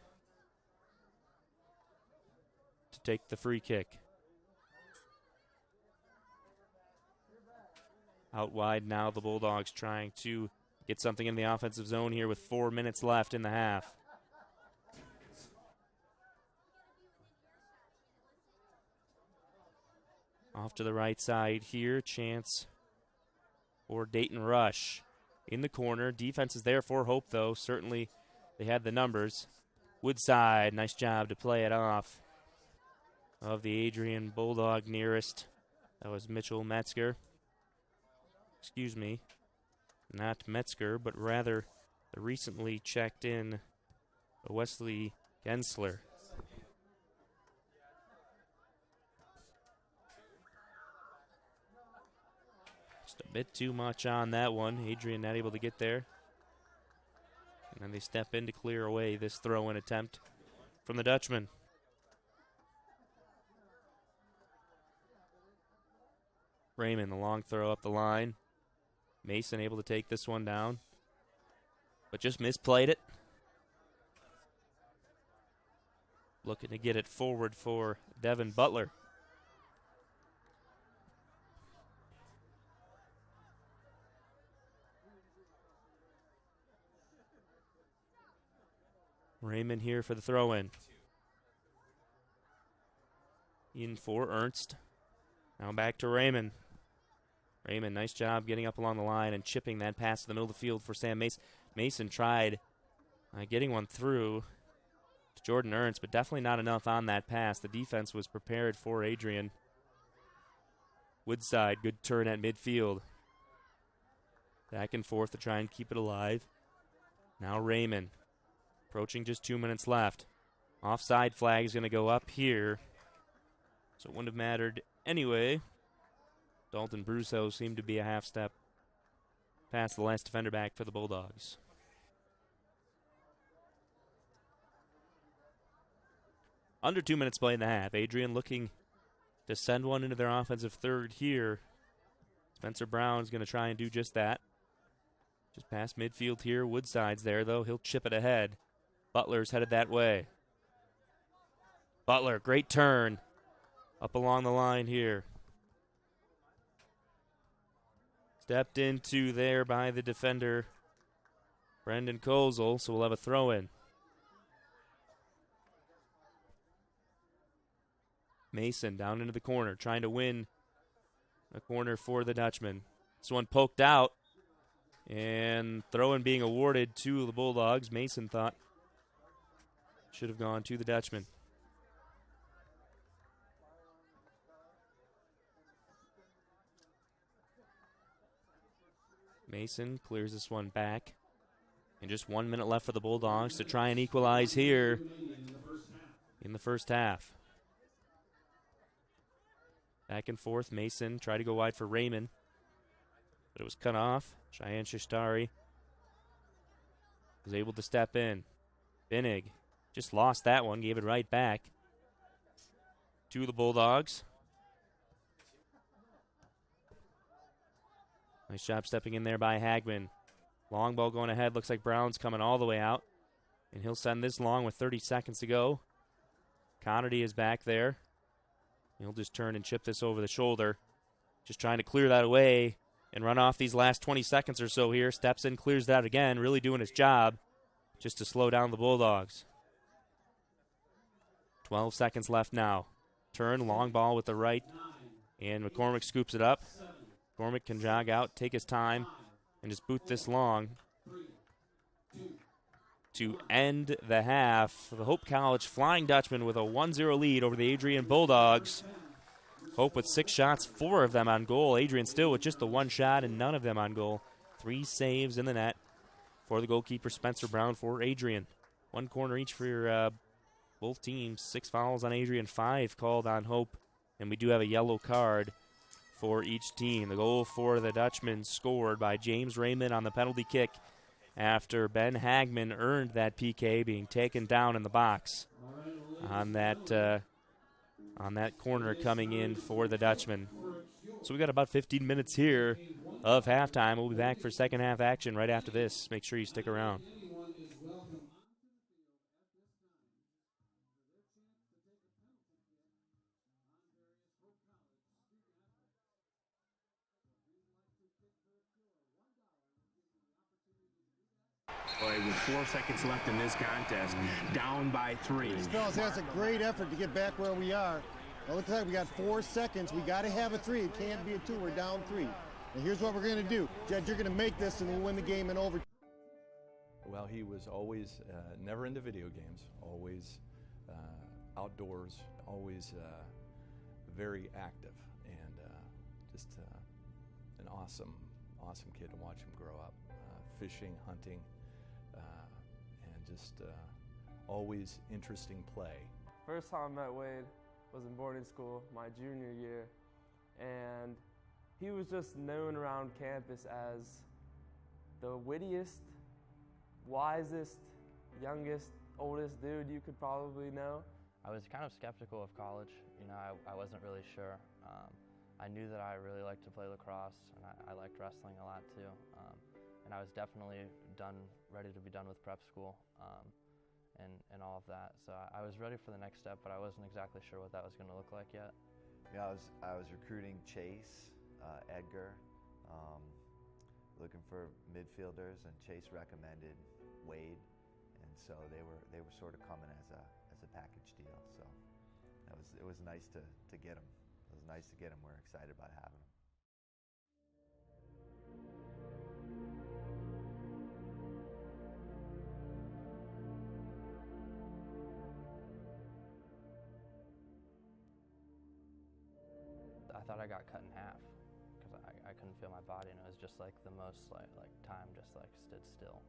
[SPEAKER 4] to take the free kick. Out wide now, the Bulldogs trying to get something in the offensive zone here with 4 minutes left in the half. Off to the right side here, chance for Dayton Rush. In the corner, defense is there for Hope though, certainly they had the numbers. Woodside, nice job to play it off of the Adrian Bulldog nearest. That was Mitchell Metzger. Excuse me, not Metzger, but rather the recently checked in Wesley Gensler. Just a bit too much on that one. Adrian not able to get there. And then they step in to clear away this throw-in attempt from the Dutchman. Raymond, the long throw up the line. Mason able to take this one down, but just misplayed it. Looking to get it forward for Devin Butler. Raymond here for the throw-in. In for Ernst. Now back to Raymond. Raymond, nice job getting up along the line and chipping that pass to the middle of the field for Sam Mason. Mason tried getting one through to Jordan Ernst, but definitely not enough on that pass. The defense was prepared for Adrian. Woodside, good turn at midfield. Back and forth to try and keep it alive. Now Raymond, approaching just 2 minutes left. Offside flag is going to go up here, so it wouldn't have mattered anyway. Dalton Brusso seemed to be a half step past the last defender back for the Bulldogs. Under 2 minutes played in the half. Adrian looking to send one into their offensive third here. Spencer Brown's going to try and do just that. Just past midfield here. Woodside's there, though. He'll chip it ahead. Butler's headed that way. Butler, great turn up along the line here. Stepped into there by the defender, Brendan Kozel, so we'll have a throw-in. Mason down into the corner, trying to win a corner for the Dutchman. This one poked out, and throw-in being awarded to the Bulldogs. Mason thought should have gone to the Dutchman. Mason clears this one back. And just 1 minute left for the Bulldogs to try and equalize here in the first half. Back and forth, Mason tried to go wide for Raymond, but it was cut off. Cheyenne Shishtari was able to step in. Binnig just lost that one, gave it right back to the Bulldogs. Nice job stepping in there by Hagman. Long ball going ahead. Looks like Brown's coming all the way out. And he'll send this long with 30 seconds to go. Connerty is back there. He'll just turn and chip this over the shoulder. Just trying to clear that away and run off these last 20 seconds or so here. Steps in, clears that again. Really doing his job just to slow down the Bulldogs. 12 seconds left now. Turn, long ball with the right. And McCormick scoops it up. McCormick can jog out, take his time, and just boot this long to end the half. The Hope College Flying Dutchman with a 1-0 lead over the Adrian Bulldogs. Hope with 6 shots, 4 of them on goal. Adrian still with just the 1 shot and none of them on goal. 3 saves in the net for the goalkeeper, Spencer Brown, for Adrian. 1 corner each for both teams. 6 fouls on Adrian, 5 called on Hope, and we do have a yellow card for each team. The goal for the Dutchman scored by James Raymond on the penalty kick after Ben Hagman earned that PK, being taken down in the box on that corner coming in for the Dutchman. So we got about 15 minutes here of halftime. We'll be back for second half action right after this. Make sure you stick around.
[SPEAKER 1] With 4 seconds left in this contest, down by 3.
[SPEAKER 2] Fellas, that's a great effort to get back where we are. It looks like we got 4 seconds. We got to have a 3. It can't be a 2. We're down 3. And here's what we're going to do. Judge, you're going to make this and we'll win the game in overtime.
[SPEAKER 5] Well, he was always never into video games, always outdoors, always very active, and just an awesome kid to watch him grow up. Fishing, hunting, and just always interesting play.
[SPEAKER 6] First time I met Wade was in boarding school my junior year, and he was just known around campus as the wittiest, wisest, youngest, oldest dude you could probably know.
[SPEAKER 7] I was kind of skeptical of college. You know, I wasn't really sure. I knew that I really liked to play lacrosse, and I liked wrestling a lot too. And I was definitely ready to be done with prep school and all of that. So I was ready for the next step, but I wasn't exactly sure what that was going to look like yet.
[SPEAKER 8] Yeah, I was recruiting Chase, Edgar, looking for midfielders, and Chase recommended Wade, and so they were sort of coming as a package deal. So it was nice to get him. It was nice to get him. We're excited about having him.
[SPEAKER 7] I thought I got cut in half because I couldn't feel my body, and it was just like the most like time just like stood still.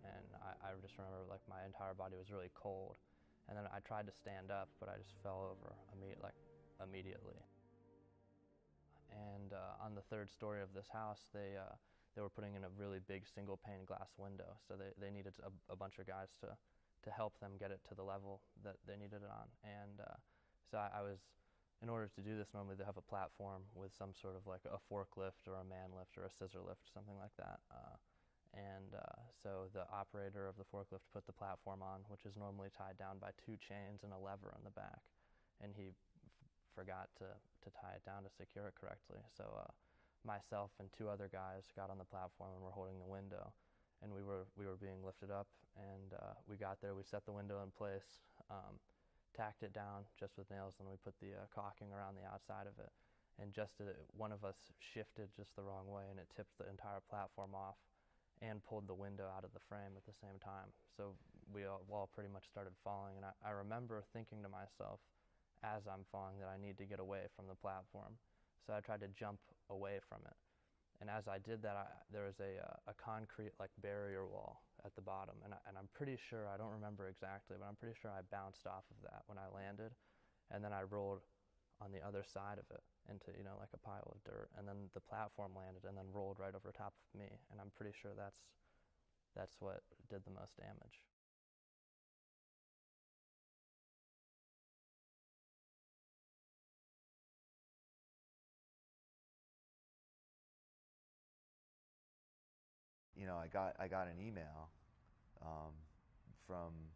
[SPEAKER 7] And I just remember like my entire body was really cold, and then I tried to stand up, but I just fell over immediately. And on the third story of this house, they were putting in a really big single pane glass window, so they needed a bunch of guys to help them get it to the level that they needed it on. And so I was, in order to do this, normally they have a platform with some sort of like a forklift or a man lift or a scissor lift, something like that. So the operator of the forklift put the platform on, which is normally tied down by 2 chains and a lever in the back, and he forgot to tie it down to secure it correctly. So myself and 2 other guys got on the platform and were holding the window, and we were being lifted up, and we got there, we set the window in place, tacked it down just with nails, and we put the caulking around the outside of it, and one of us shifted just the wrong way, and it tipped the entire platform off and pulled the window out of the frame at the same time. So we all pretty much started falling, and I remember thinking to myself as I'm falling that I need to get away from the platform. So I tried to jump away from it. And as I did that, there was a concrete like barrier wall at the bottom, and I'm pretty sure, I don't remember exactly, but I'm pretty sure I bounced off of that when I landed, and then I rolled on the other side of it into, you know, like a pile of dirt, and then the platform landed and then rolled right over top of me, and I'm pretty sure that's what did the most damage.
[SPEAKER 8] You know, I got an email from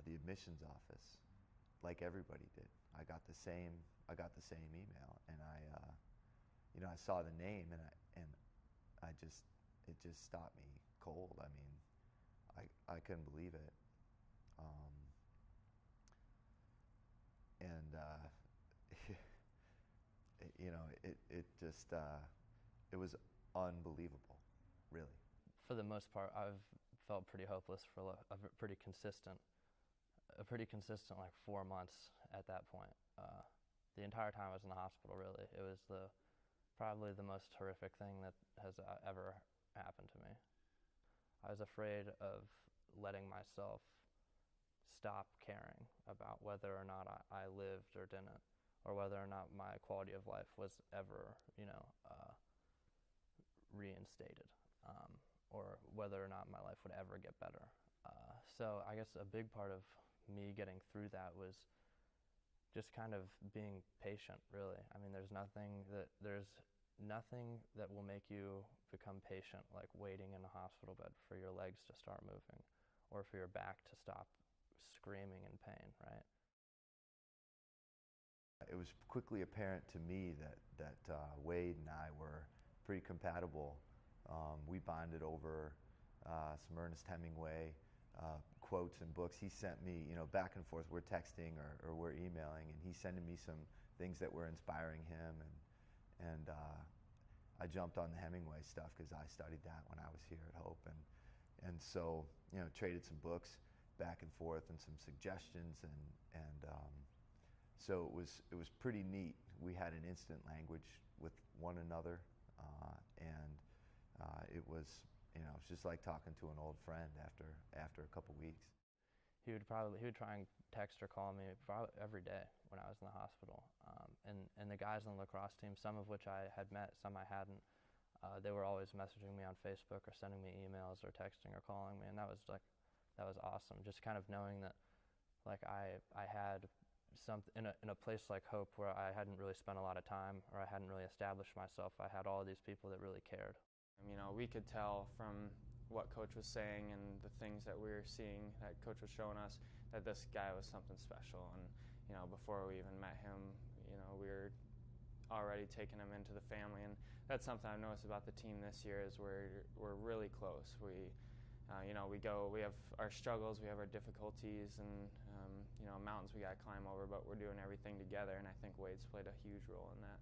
[SPEAKER 8] the admissions office, like everybody did. I got the same email, and I saw the name, and it just stopped me cold. I mean, I couldn't believe it, and it was unbelievable, really.
[SPEAKER 7] For the most part, I've felt pretty hopeless for a pretty consistent like 4 months at that point. The entire time I was in the hospital, really. It was probably the most horrific thing that has ever happened to me. I was afraid of letting myself stop caring about whether or not I lived or didn't, or whether or not my quality of life was ever, reinstated, or whether or not my life would ever get better. So I guess a big part of me getting through that was just kind of being patient, really. I mean, there's nothing that will make you become patient, like waiting in a hospital bed for your legs to start moving, or for your back to stop screaming in pain, right?
[SPEAKER 8] It was quickly apparent to me that Wade and I were pretty compatible. We bonded over some Ernest Hemingway quotes and books. He sent me, back and forth. We're texting or we're emailing, and he's sending me some things that were inspiring him. And I jumped on the Hemingway stuff because I studied that when I was here at Hope, and so traded some books back and forth and some suggestions, and so it was pretty neat. We had an instant language with one another, and it was it's just like talking to an old friend after a couple weeks.
[SPEAKER 7] He would try and text or call me probably every day when I was in the hospital. And the guys on the lacrosse team, some of which I had met, some I hadn't, they were always messaging me on Facebook or sending me emails or texting or calling me, and that was awesome. Just kind of knowing that I had in a place like Hope where I hadn't really spent a lot of time or I hadn't really established myself. I had all these people that really cared.
[SPEAKER 6] We could tell from what Coach was saying and the things that we were seeing that Coach was showing us that this guy was something special. And before we even met him, we were already taking him into the family. And that's something I've noticed about the team this year is we're really close. We have our struggles, we have our difficulties, and mountains we got to climb over, but we're doing everything together. And I think Wade's played a huge role in that.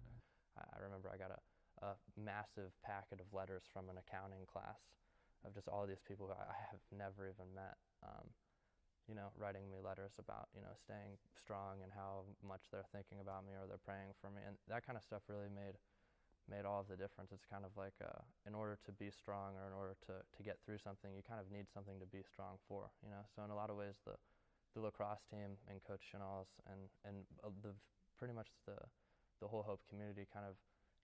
[SPEAKER 7] I remember I got a massive packet of letters from an accounting class of just all these people who I have never even met, writing me letters about, staying strong and how much they're thinking about me or they're praying for me. And that kind of stuff really made all of the difference. It's kind of like in order to be strong or in order to get through something, you kind of need something to be strong for, So in a lot of ways, the lacrosse team and Coach Chanel's and pretty much the whole Hope community kind of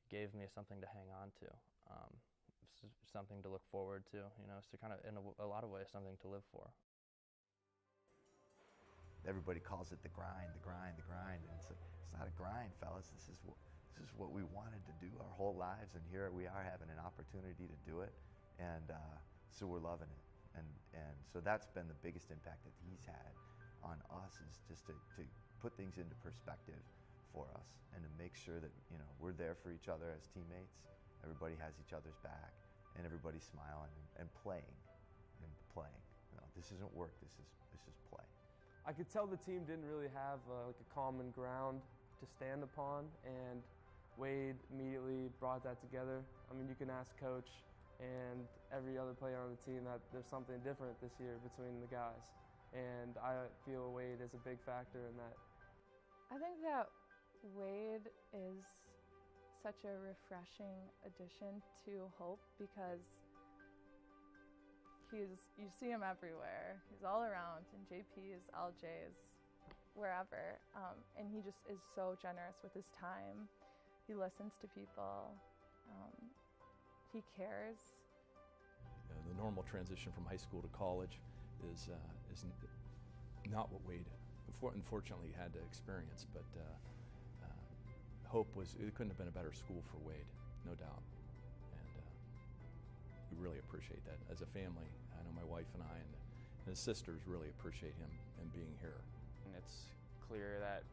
[SPEAKER 7] gave me something to hang on to, something to look forward to, so kind of in a lot of ways something to live for.
[SPEAKER 8] Everybody calls it the grind, and it's not a grind, fellas. This is what we wanted to do our whole lives, and here we are having an opportunity to do it, and so we're loving it, and so that's been the biggest impact that he's had on us, is just to put things into perspective for us and to make sure that we're there for each other as teammates. Everybody has each other's back, and everybody's smiling and playing. This isn't work. This is play.
[SPEAKER 6] I could tell the team didn't really have a common ground to stand upon, and Wade immediately brought that together. You can ask Coach and every other player on the team that there's something different this year between the guys, and I feel Wade is a big factor in that.
[SPEAKER 9] I think that Wade is such a refreshing addition to Hope because you see him everywhere. He's all around in JP's, LJ's, wherever, and he just is so generous with his time. He listens to people. He cares.
[SPEAKER 5] The normal transition from high school to college is not what Wade unfortunately had to experience, but Hope it couldn't have been a better school for Wade, no doubt. And we really appreciate that as a family. I know my wife and I and his sisters really appreciate him and being here.
[SPEAKER 6] And it's clear that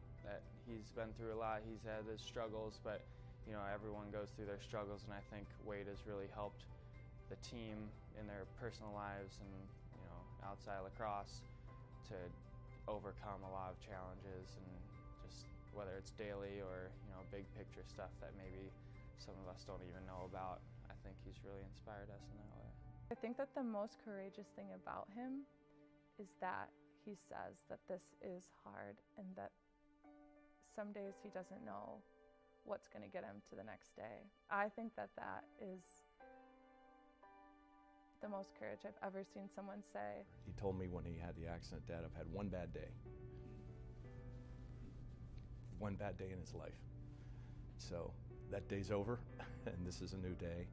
[SPEAKER 6] he's been through a lot. He's had his struggles, but everyone goes through their struggles, and I think Wade has really helped the team in their personal lives and outside lacrosse to overcome a lot of challenges, and just whether it's daily or big picture stuff that maybe some of us don't even know about. I think he's really inspired us in that way.
[SPEAKER 9] I think that the most courageous thing about him is that he says that this is hard and that some days he doesn't know what's going to get him to the next day. I think that is the most courage I've ever seen someone say.
[SPEAKER 5] He told me when he had the accident, Dad, I've had one bad day. One bad day in his life. So that day's over, and this is a new day.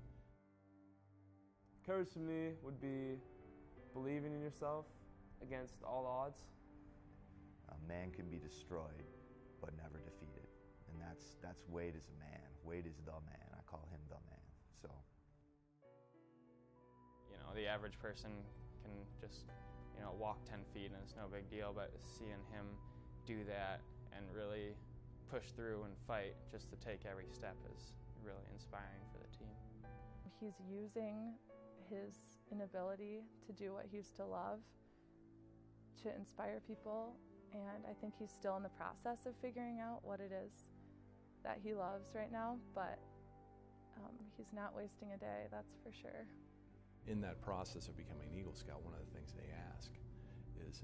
[SPEAKER 6] Courage to me would be believing in yourself against all odds.
[SPEAKER 8] A man can be destroyed, but never defeated. And that's Wade as a man. Wade is the man. I call him the man. So,
[SPEAKER 6] the average person can just, walk 10 feet and it's no big deal, but seeing him do that and really push through and fight just to take every step is really inspiring for the team.
[SPEAKER 9] He's using his ability to do what he used to love, to inspire people, and I think he's still in the process of figuring out what it is that he loves right now, but he's not wasting a day, that's for sure.
[SPEAKER 5] In that process of becoming an Eagle Scout, one of the things they ask is,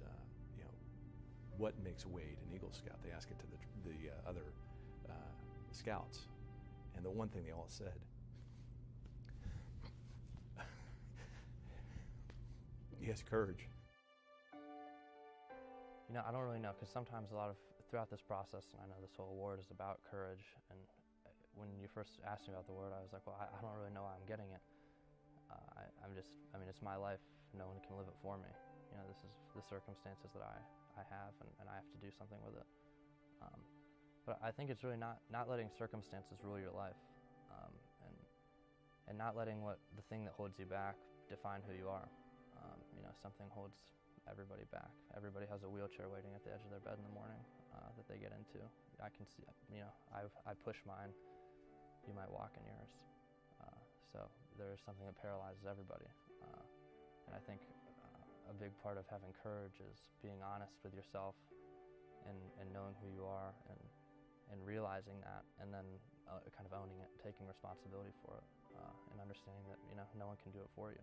[SPEAKER 5] what makes Wade an Eagle Scout? They ask it to the other scouts, and the one thing they all said, he has courage.
[SPEAKER 7] I don't really know, because sometimes throughout this process, and I know this whole award is about courage, and when you first asked me about the award, I was like, well, I don't really know how I'm getting it. It's my life. No one can live it for me. This is the circumstances that I have, and I have to do something with it. But I think it's really not letting circumstances rule your life, and not letting the thing that holds you back define who you are. Something holds everybody back. Everybody has a wheelchair waiting at the edge of their bed in the morning that they get into. I can see, I push mine. You might walk in yours. So there's something that paralyzes everybody. And I think a big part of having courage is being honest with yourself and knowing who you are and realizing that, and then kind of owning it, taking responsibility for it, and understanding that no one can do it for you.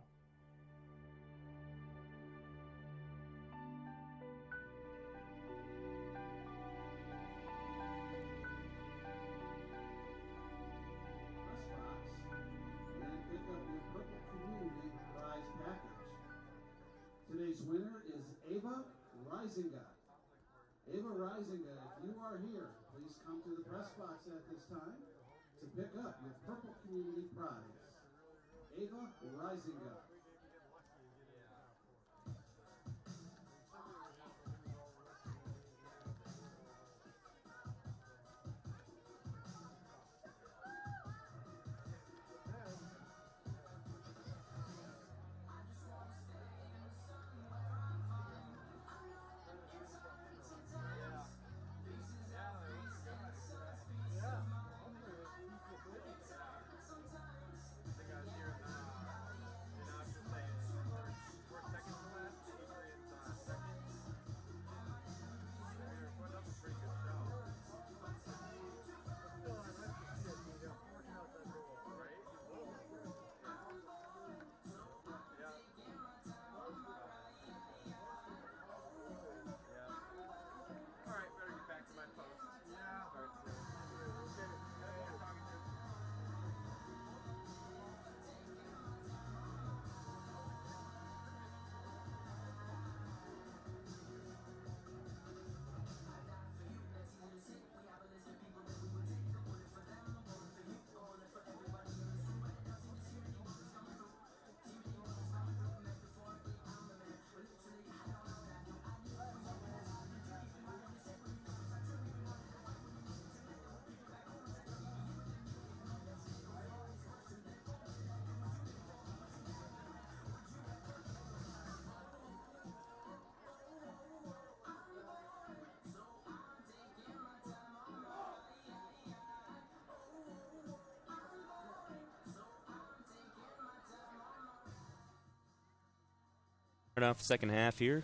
[SPEAKER 3] Today's winner is Ava Risinga. Ava Risinga, if you are here, please come to the press box at this time to pick up your Purple Community Prize. Ava Risinga.
[SPEAKER 4] Start off the second half here.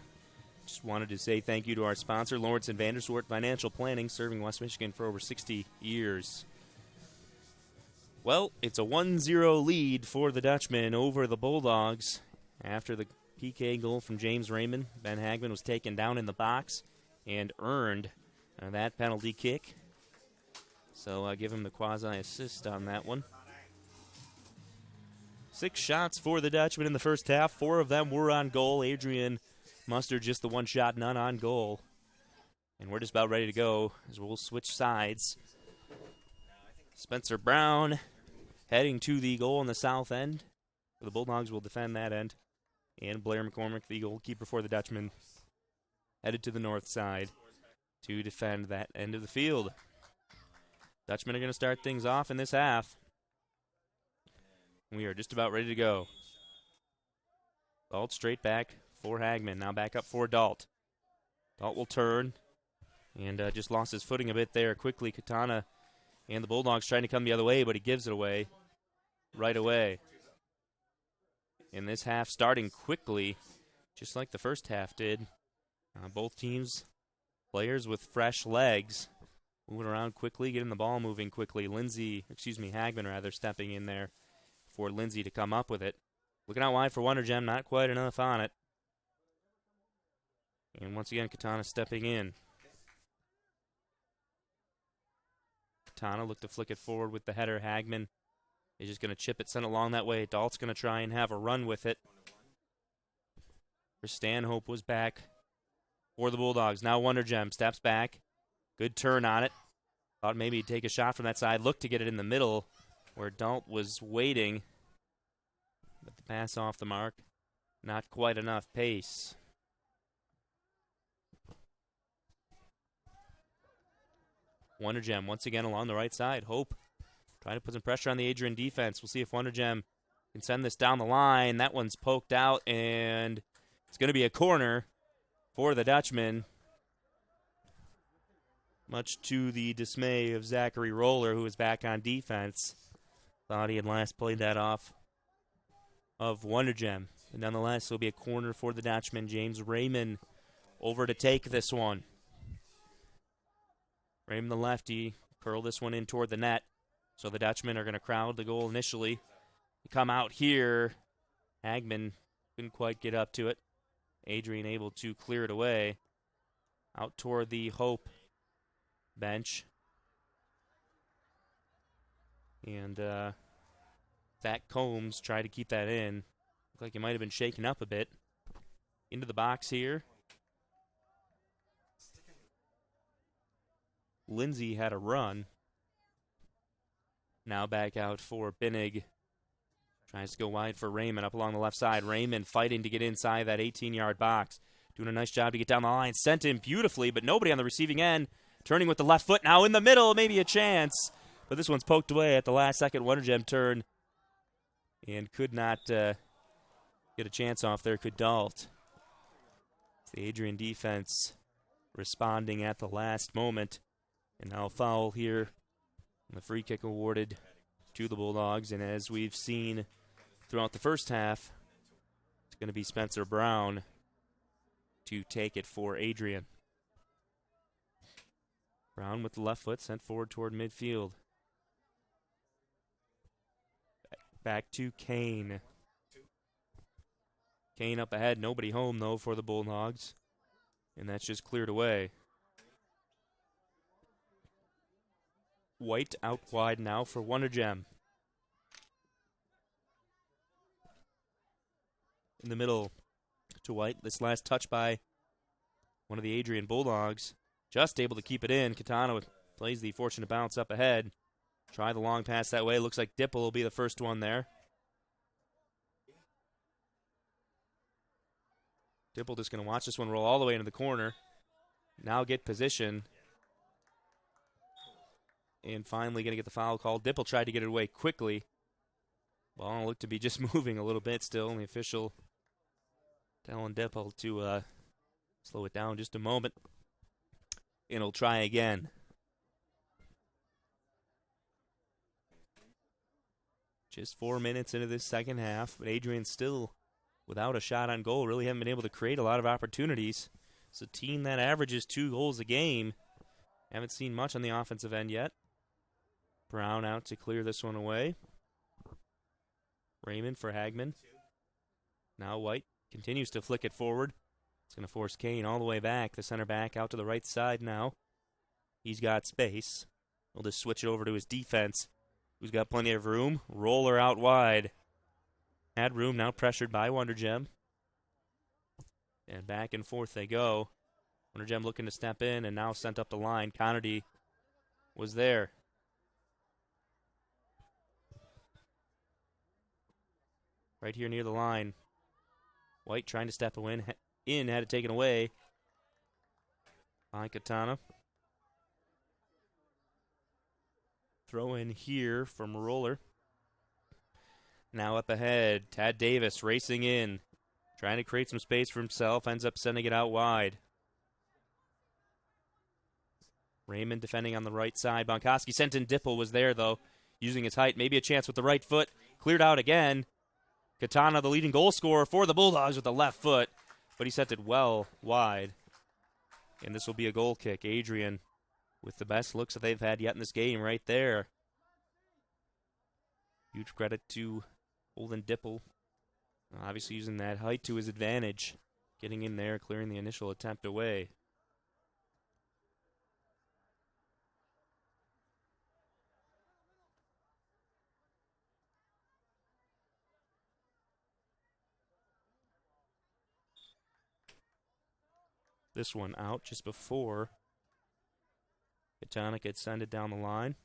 [SPEAKER 4] Just wanted to say thank you to our sponsor, Lawrence & Vanderswart Financial Planning, serving West Michigan for over 60 years. Well, it's a 1-0 lead for the Dutchmen over the Bulldogs. After the PK goal from James Raymond, Ben Hagman was taken down in the box and earned that penalty kick. So I'll give him the quasi-assist on that one. 6 shots for the Dutchmen in the first half. 4 of them were on goal. Adrian mustered just the 1 shot, none on goal. And we're just about ready to go as we'll switch sides. Spencer Brown heading to the goal on the south end. The Bulldogs will defend that end. And Blair McCormick, the goalkeeper for the Dutchmen, headed to the north side to defend that end of the field. Dutchmen are going to start things off in this half. We are just about ready to go. Dalt straight back for Hagman. Now back up for Dalt. Dalt will turn and just lost his footing a bit there. Quickly, Katana and the Bulldogs trying to come the other way, but he gives it away right away. in this half starting quickly, just like the first half did. Both teams, players with fresh legs, moving around quickly, getting the ball moving quickly. Hagman rather, stepping in there for Lindsay to come up with it. Looking out wide for Wonder Gem, not quite enough on it. And once again, Katana stepping in. Katana looked to flick it forward with the header. Hagman is just going to chip it, send it along that way. Dalt's going to try and have a run with it. Stanhope was back for the Bulldogs. Now Wonder Gem steps back. Good turn on it. Thought maybe he'd take a shot from that side. Looked to get it in the middle where Dalt was waiting. But the pass off the mark. Not quite enough pace. Wonder Gem once again along the right side. Hope trying to put some pressure on the Adrian defense. We'll see if Wonder Gem can send this down the line. That one's poked out, and it's going to be a corner for the Dutchman. Much to the dismay of Zachary Roller, who is back on defense. Thought he had last played that off of Wonder Gem. But nonetheless, it'll be a corner for the Dutchman. James Raymond over to take this one. Raymond the lefty, curl this one in toward the net. So the Dutchmen are going to crowd the goal initially. Come out here. Hagman couldn't quite get up to it. Adrian able to clear it away. Out toward the Hope bench. And Zach Combs tried to keep that in. Looked like he might have been shaken up a bit. Into the box here. Lindsay had a run. Now back out for Binnig. Tries to go wide for Raymond up along the left side. Raymond fighting to get inside that 18-yard box. Doing a nice job to get down the line. Sent in beautifully, but nobody on the receiving end. Turning with the left foot now in the middle. Maybe a chance. But this one's poked away at the last second. Wonder Gem turn. And could not get a chance off there. Could Dalt. It's the Adrian defense responding at the last moment. And now a foul here. And the free kick awarded to the Bulldogs. And as we've seen throughout the first half, it's going to be Spencer Brown to take it for Adrian. Brown with the left foot sent forward toward midfield. Back to Kane. Kane up ahead. Nobody home, though, for the Bulldogs. And that's just cleared away. White out wide now for Wonder Gem. In the middle to White. This last touch by one of the Adrian Bulldogs. Just able to keep it in. Katana plays the fortunate bounce up ahead. Try the long pass that way. Looks like Dipple will be the first one there. Dipple just going to watch this one roll all the way into the corner. Now get position. And finally going to get the foul called. Dipple tried to get it away quickly. Ball looked to be just moving a little bit still. And the official telling Dipple to slow it down just a moment. And he'll try again. Just 4 minutes into this second half. But Adrian still without a shot on goal. Really haven't been able to create a lot of opportunities. It's a team that averages 2 goals a game. Haven't seen much on the offensive end yet. Brown out to clear this one away. Raymond for Hagman. Now White continues to flick it forward. It's going to force Kane all the way back. The center back out to the right side now. He's got space. He'll just switch it over to his defense, who's got plenty of room. Roller out wide. Had room, now pressured by Wonder Gem. And back and forth they go. Wonder Gem looking to step in and now sent up the line. Connerty was there. Right here near the line. White trying to step in, had it taken away by Katana. Throw in here from Roller. Now up ahead, Tad Davis racing in. Trying to create some space for himself, ends up sending it out wide. Raymond defending on the right side. Bonkoski sent in. Dipple was there, though, using his height. Maybe a chance with the right foot. Cleared out again. Katana, the leading goal scorer for the Bulldogs with the left foot, but he sent it well wide. And this will be a goal kick. Adrian with the best looks that they've had yet in this game right there. Huge credit to Olin Dipple. Obviously using that height to his advantage. Getting in there, clearing the initial attempt away. This one out just before Katana gets sent it down the line.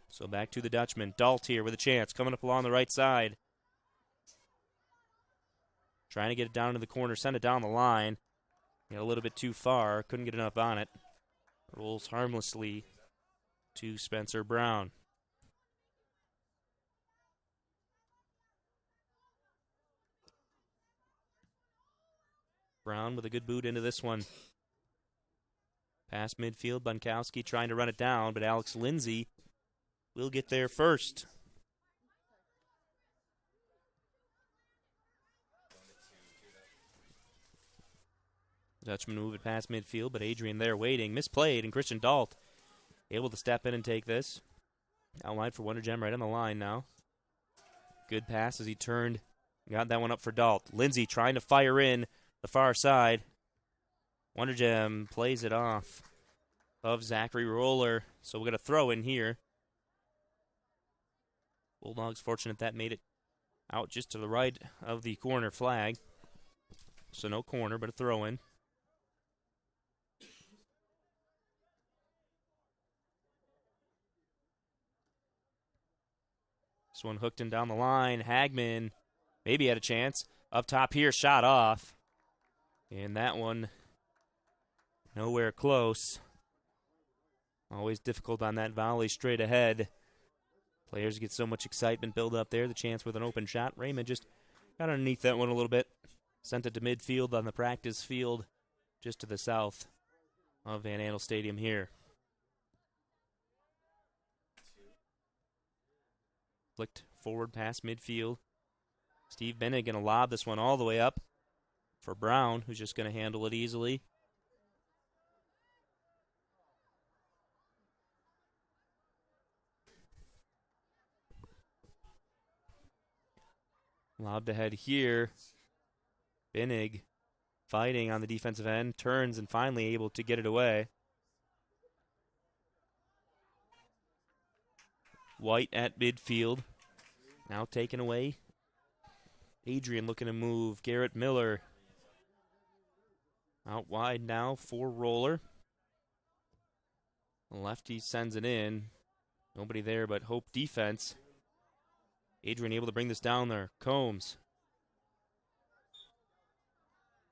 [SPEAKER 4] So back to the Dutchman. Dalt here with a chance. Coming up along the right side. Trying to get it down to the corner. Send it down the line. Got a little bit too far. Couldn't get enough on it. Rolls harmlessly to Spencer Brown. Brown with a good boot into this one. Past midfield, Bunkowski trying to run it down, but Alex Lindsay will get there first. Dutchman move it past midfield, but Adrian there waiting. Misplayed, and Christian Dalt able to step in and take this. Out wide for Wonder Gem right on the line now. Good pass as he turned. Got that one up for Dalt. Lindsay trying to fire in the far side. Wonder Gem plays it off of Zachary Roller. So we're going to throw in here. Bulldogs fortunate that made it out just to the right of the corner flag. So no corner, but a throw in. This one hooked in down the line. Hagman maybe had a chance. Up top here, shot off. And that one nowhere close. Always difficult on that volley straight ahead. Players get so much excitement build up there. The chance with an open shot. Raymond just got underneath that one a little bit. Sent it to midfield on the practice field just to the south of Van Andel Stadium here. Flicked forward past midfield. Steve Bennett going to lob this one all the way up for Brown, who's just going to handle it easily. Lobbed ahead here. Binnig fighting on the defensive end, turns and finally able to get it away. White at midfield. Now taken away. Adrian looking to move. Garrett Miller out wide now for Roller. Lefty sends it in. Nobody there but Hope defense. Adrian able to bring this down there. Combs.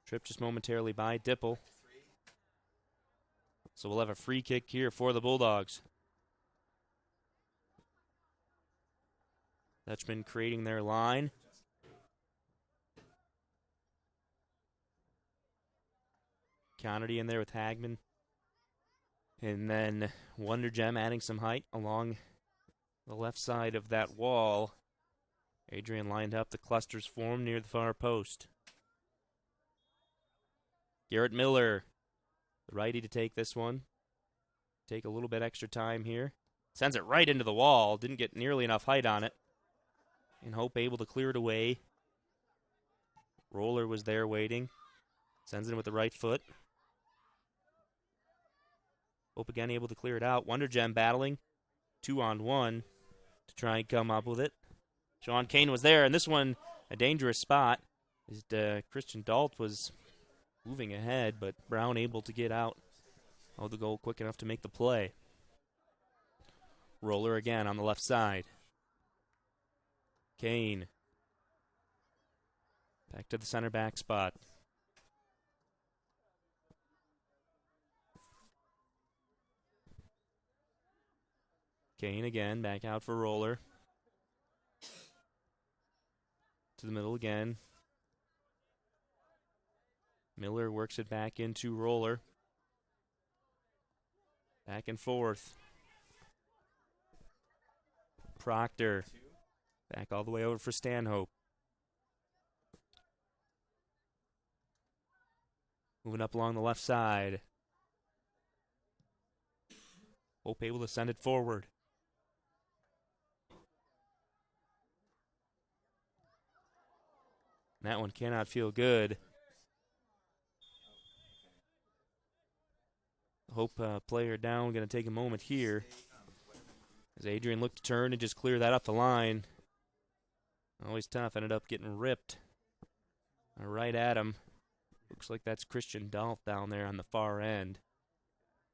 [SPEAKER 4] Tripped just momentarily by Dipple. So we'll have a free kick here for the Bulldogs. Dutchman creating their line. Connerty in there with Hagman. And then Wonder Gem adding some height along the left side of that wall. Adrian lined up, the clusters formed near the far post. Garrett Miller, the righty to take this one. Take a little bit extra time here. Sends it right into the wall. Didn't get nearly enough height on it. And Hope able to clear it away. Roller was there waiting. Sends it in with the right foot. Hope again able to clear it out. Wonder Gem battling 2-on-1 to try and come up with it. Sean Kane was there, and this one a dangerous spot. Christian Dalt was moving ahead, but Brown able to get out of the goal quick enough to make the play. Roller again on the left side. Kane. Back to the center back spot. Kane again, back out for Roller. To the middle again. Miller works it back into Roller. Back and forth. Proctor Back all the way over for Stanhope. Moving up along the left side. Hope able to send it forward. That one cannot feel good. Hope player down, going to take a moment here. As Adrian looked to turn and just clear that up the line. Always tough, ended up getting ripped right at him. Looks like that's Christian Dolph down there on the far end.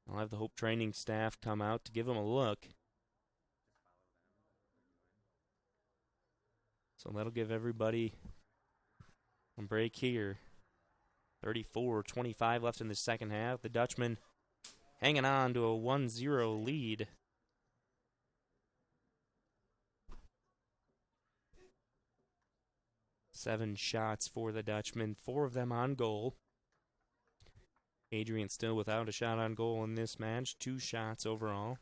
[SPEAKER 4] I'll have the Hope training staff come out to give him a look. So that'll give everybody a break here. 34-25 left in the second half. The Dutchman hanging on to a 1-0 lead. Seven shots for the Dutchman, 4 of them on goal. Adrian still without a shot on goal in this match, 2 shots overall.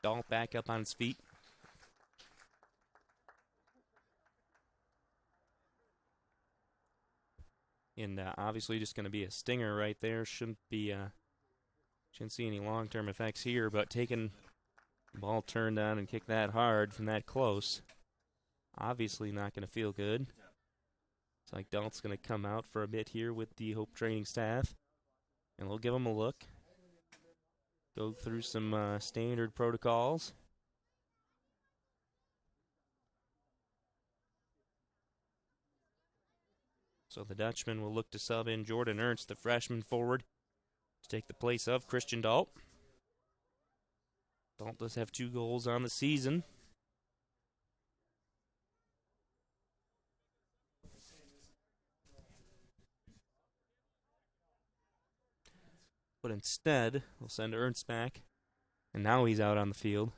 [SPEAKER 4] Dahl back up on his feet. And obviously just going to be a stinger right there. Shouldn't see any long-term effects here, but taking the ball turned on and kick that hard from that close. Obviously not going to feel good. It's like Dalt's going to come out for a bit here with the Hope training staff. And we'll give them a look. Go through some standard protocols. So the Dutchman will look to sub in Jordan Ernst, the freshman forward, to take the place of Christian Dalt. Dalt does have 2 goals on the season. But instead, we'll send Ernst back. And now he's out on the field.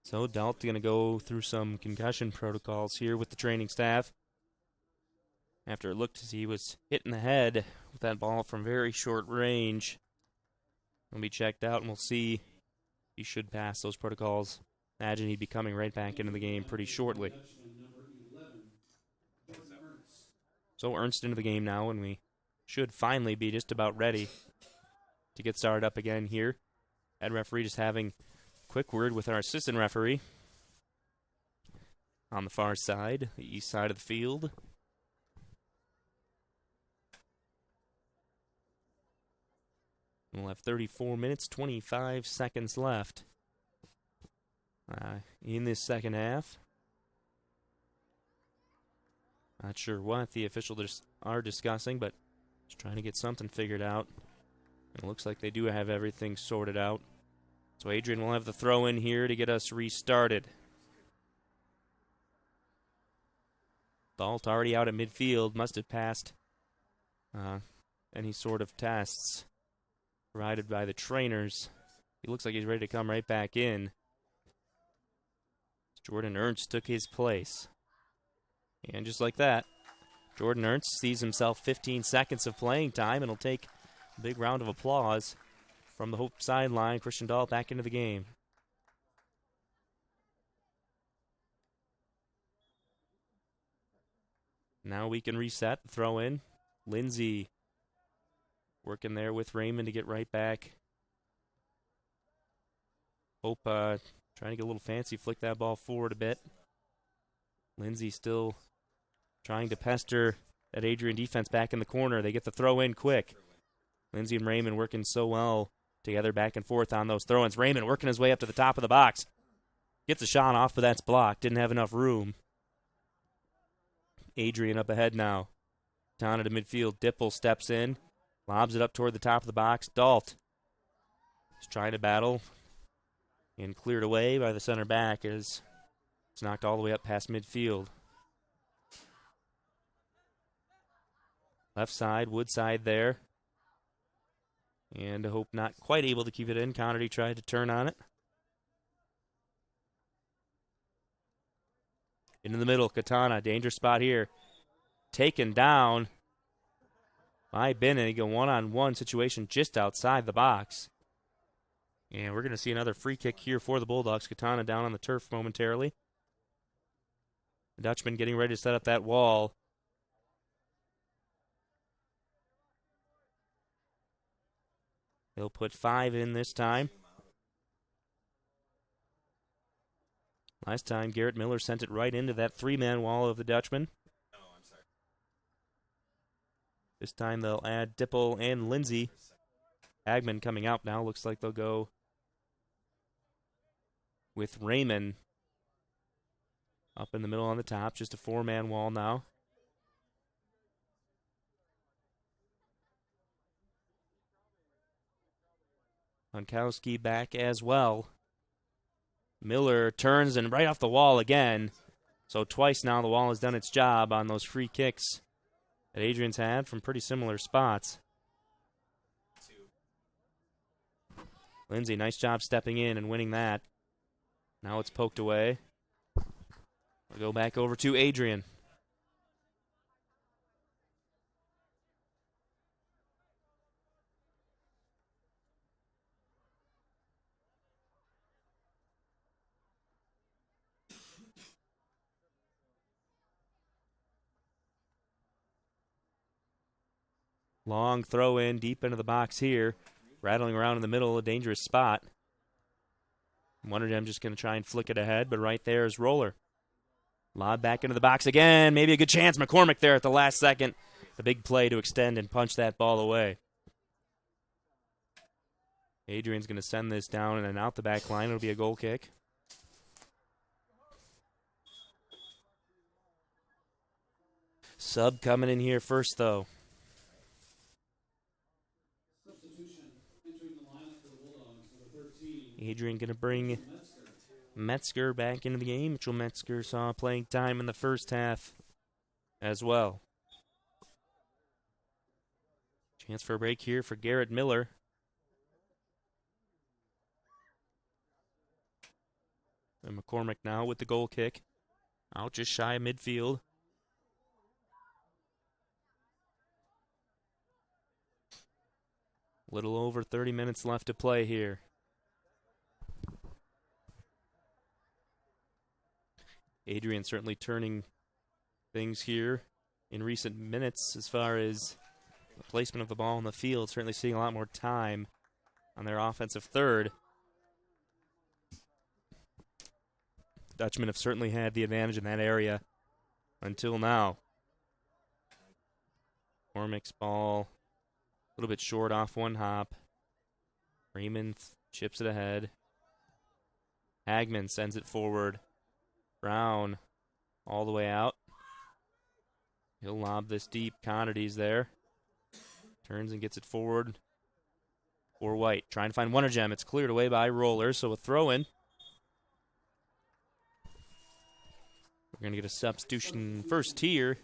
[SPEAKER 4] So Dalt going to go through some concussion protocols here with the training staff. After it looked as he was hit in the head with that ball from very short range. He'll be checked out and we'll see. He should pass those protocols. Imagine he'd be coming right back into the game pretty shortly. So Ernst into the game now, and we should finally be just about ready to get started up again here. Head referee just having a quick word with our assistant referee on the far side, the east side of the field. We'll have 34 minutes, 25 seconds left in this second half. Not sure what the officials are discussing, but just trying to get something figured out. It looks like they do have everything sorted out. So Adrian will have the throw in here to get us restarted. Dalt already out at midfield, must have passed any sort of tests provided by the trainers. He looks like he's ready to come right back in. Jordan Ernst took his place. And just like that, Jordan Ernst sees himself 15 seconds of playing time and will take a big round of applause from the Hope sideline. Christian Dahl back into the game. Now we can reset the throw in. Lindsay working there with Raymond to get right back. Hope trying to get a little fancy, flick that ball forward a bit. Lindsay still trying to pester that Adrian defense back in the corner. They get the throw in quick. Lindsay and Raymond working so well together back and forth on those throw-ins. Raymond working his way up to the top of the box. Gets a shot off, but that's blocked. Didn't have enough room. Adrian up ahead now. Down to midfield. Dipple steps in. Lobs it up toward the top of the box. Dalt is trying to battle. And cleared away by the center back as it's knocked all the way up past midfield. Left side, Woodside there. And Hope not quite able to keep it in. Connerty tried to turn on it. Into the middle, Katana, dangerous spot here. Taken down by Bennig, a one-on-one situation just outside the box. And we're going to see another free kick here for the Bulldogs. Katana down on the turf momentarily. The Dutchman getting ready to set up that wall. He'll put 5 in this time. Last time, Garrett Miller sent it right into that 3-man wall of the Dutchman. This time they'll add Dipple and Lindsay. Hagman coming out now. Looks like they'll go with Raymond up in the middle on the top. Just a 4-man wall now. Pankowski back as well. Miller turns and right off the wall again. So twice now the wall has done its job on those free kicks that Adrian's had from pretty similar spots. Lindsay, nice job stepping in and winning that. Now it's poked away. We'll go back over to Adrian. Long throw in deep into the box here. Rattling around in the middle, a dangerous spot. Wonder Gem just going to try and flick it ahead, but right there is Roller. Lob back into the box again. Maybe a good chance. McCormick there at the last second. The big play to extend and punch that ball away. Adrian's going to send this down and then out the back line. It'll be a goal kick. Sub coming in here first, though. Adrian going to bring Metzger back into the game. Mitchell Metzger saw playing time in the first half as well. Chance for a break here for Garrett Miller. And McCormick now with the goal kick. Out just shy of midfield. Little over 30 minutes left to play here. Adrian certainly turning things here in recent minutes as far as the placement of the ball in the field. Certainly seeing a lot more time on their offensive third. Dutchmen have certainly had the advantage in that area until now. Cormick's ball a little bit short off one hop. Raymond chips it ahead. Hagman sends it forward. Brown all the way out. He'll lob this deep. Connerty's there. Turns and gets it forward for White. Trying to find Wonder Gem. It's cleared away by Roller, so a throw-in. We're going to get a substitution first here.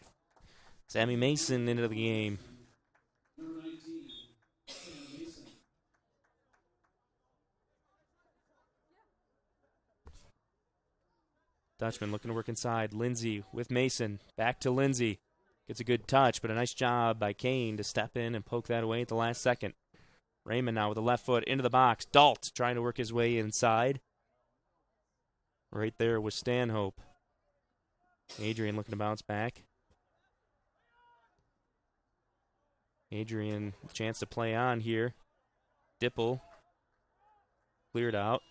[SPEAKER 4] Sammy Mason into the game. Dutchman looking to work inside. Lindsay with Mason. Back to Lindsay. Gets a good touch, but a nice job by Kane to step in and poke that away at the last second. Raymond now with the left foot into the box. Dalt trying to work his way inside. Right there was Stanhope. Adrian looking to bounce back. Adrian, chance to play on here. Dipple cleared out.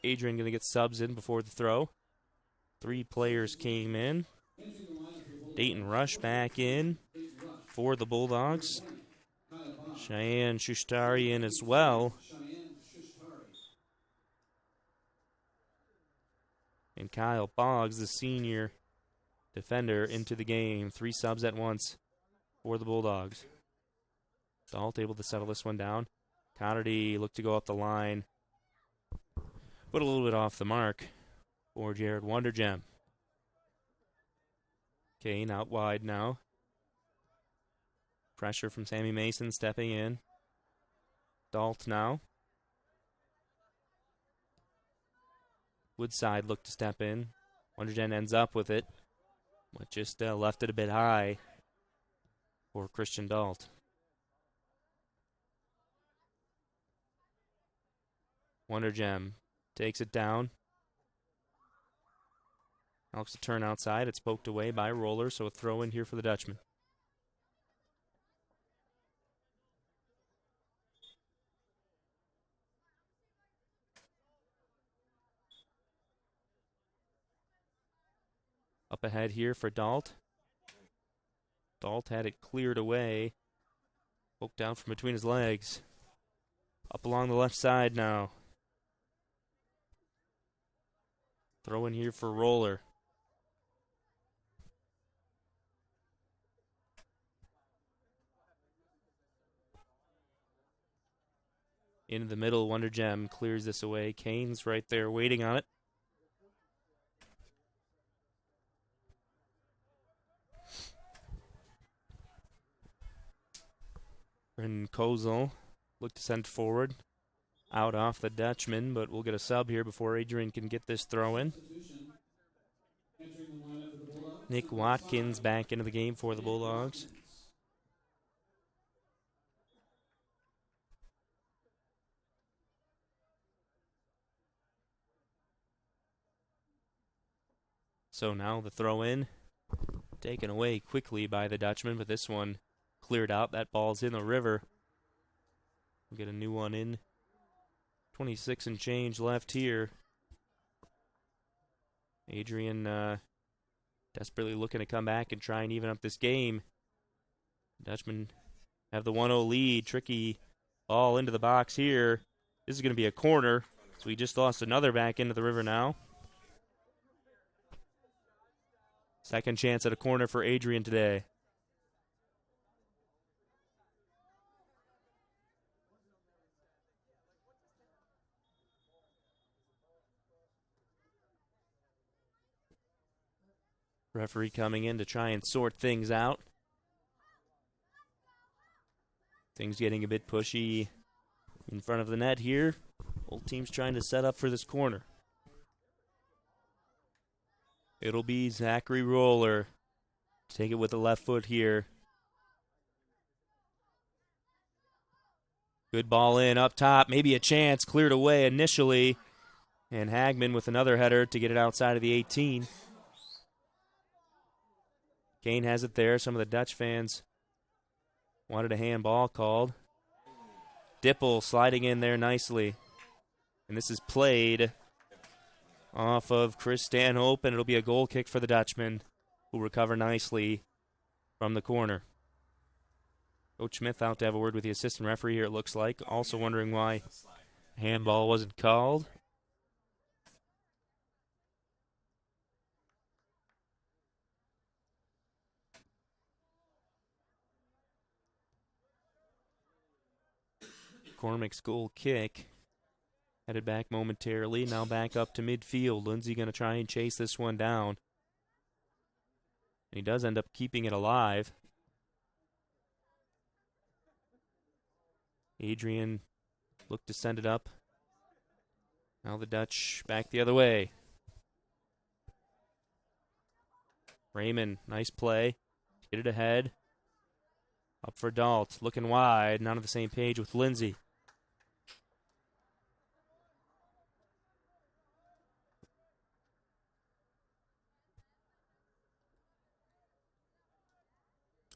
[SPEAKER 4] Adrian going to get subs in before the throw. 3 players came in. Dayton Rush back in for the Bulldogs. Cheyenne Shushtari in as well. And Kyle Boggs, the senior defender, into the game. 3 subs at once for the Bulldogs. Dalt able to settle this one down. Connerty looked to go up the line, but a little bit off the mark for Jared Wondergem. Kane out wide now. Pressure from Sammy Mason stepping in. Dalt now. Woodside looked to step in. Wondergem ends up with it, but just left it a bit high for Christian Dalt. Wonder Gem takes it down. Looks to turn outside. It's poked away by Roller, so a throw in here for the Dutchman. Up ahead here for Dalt. Dalt had it cleared away. Poked down from between his legs. Up along the left side now. Throw in here for Roller. Into the middle, Wonder Gem clears this away. Kane's right there waiting on it. And Kozel look to send forward. Out off the Dutchman, but we'll get a sub here before Adrian can get this throw in. Nick Watkins back into the game for the Bulldogs. So now the throw in, taken away quickly by the Dutchman, but this one cleared out. That ball's in the river. We'll get a new one in. 26 and change left here. Adrian desperately looking to come back and try and even up this game. Dutchmen have the 1-0 lead. Tricky ball into the box here. This is going to be a corner. So we just lost another back into the river now. Second chance at a corner for Adrian today. Referee coming in to try and sort things out. Things getting a bit pushy in front of the net here. Both teams trying to set up for this corner. It'll be Zachary Roller. Take it with the left foot here. Good ball in up top. Maybe a chance. Cleared away initially. And Hagman with another header to get it outside of the 18. Kane has it there. Some of the Dutch fans wanted a handball called. Dipple sliding in there nicely. And this is played off of Chris Stanhope, and it'll be a goal kick for the Dutchman, who recover nicely from the corner. Coach Smith out to have a word with the assistant referee here, it looks like. Also wondering why handball wasn't called. Cormac's goal kick. Headed back momentarily. Now back up to midfield. Lindsay going to try and chase this one down. And he does end up keeping it alive. Adrian looked to send it up. Now the Dutch back the other way. Raymond, nice play. Get it ahead. Up for Dalt. Looking wide. Not on the same page with Lindsay.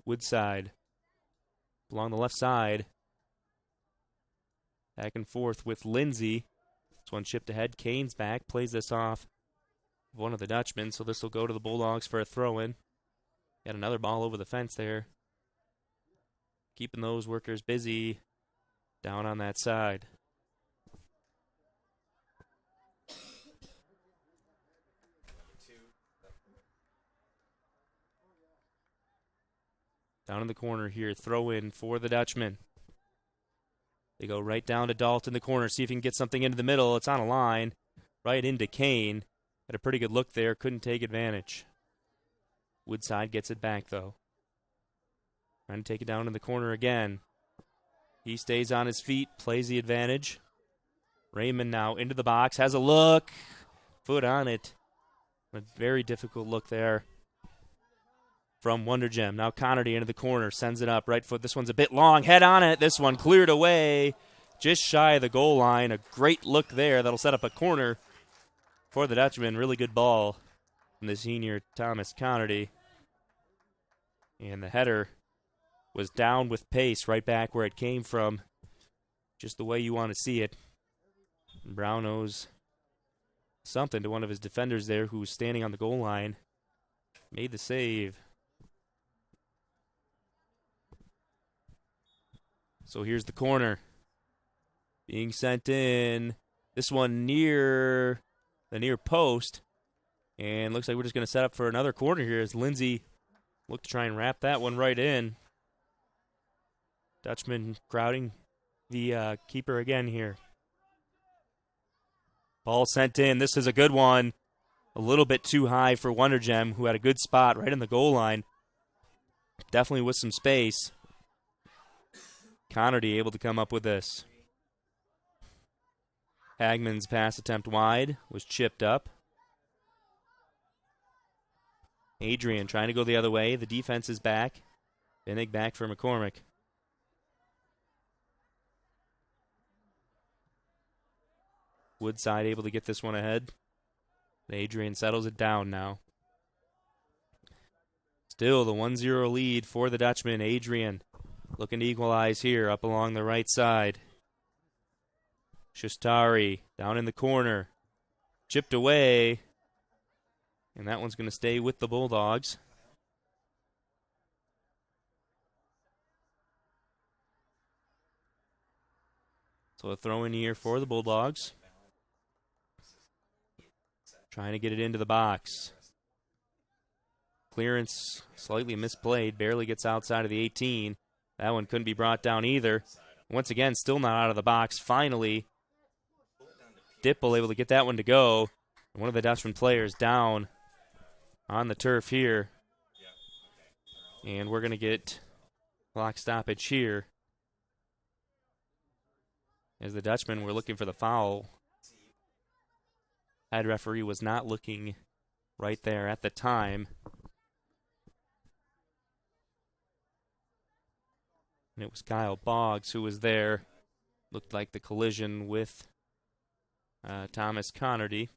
[SPEAKER 4] Woodside. Along the left side. Back and forth with Lindsay. This one chipped ahead. Kane's back. Plays this off one of the Dutchmen. So this will go to the Bulldogs for a throw-in. Got another ball over the fence there. Keeping those workers busy down on that side. Down in the corner here, throw in for the Dutchman. They go right down to Dalt in the corner, see if he can get something into the middle. It's on a line, right into Kane. Had a pretty good look there, couldn't take advantage. Woodside gets it back, though. Trying to take it down in the corner again. He stays on his feet, plays the advantage. Raymond now into the box, has a look. Foot on it. A very difficult look there from Wonder Gem. Now Connerty into the corner, sends it up, right foot. This one's a bit long, head on it. This one cleared away. just shy of the goal line. A great look there. That'll set up a corner for the Dutchman. Really good ball from the senior Thomas Connerty. And the header was down with pace right back where it came from. Just the way you want to see it. And Brown owes something to one of his defenders there who was standing on the goal line. Made the save. So here's the corner. Being sent in. This one near the near post. And looks like we're just going to set up for another corner here as Lindsay look to try and wrap that one right in. Dutchman crowding the keeper again here. Ball sent in. This is a good one. A little bit too high for Wonder Gem, who had a good spot right in the goal line. Definitely with some space. Connerty able to come up with this. Hagman's pass attempt wide was chipped up. Adrian trying to go the other way. The defense is back. Binnig back for McCormick. Woodside able to get this one ahead. Adrian settles it down now. Still the 1-0 lead for the Dutchman. Adrian looking to equalize here up along the right side. Shustari down in the corner. Chipped away. And that one's going to stay with the Bulldogs. So a throw in here for the Bulldogs. Trying to get it into the box. Clearance slightly misplayed. Barely gets outside of the 18. That one couldn't be brought down either. Once again, still not out of the box. Finally, Dipple able to get that one to go. One of the Dutchman players down on the turf here. And we're going to get clock stoppage here. As the Dutchmen were looking for the foul. Head referee was not looking right there at the time. And it was Kyle Boggs who was there. Looked like the collision with Thomas Connerty.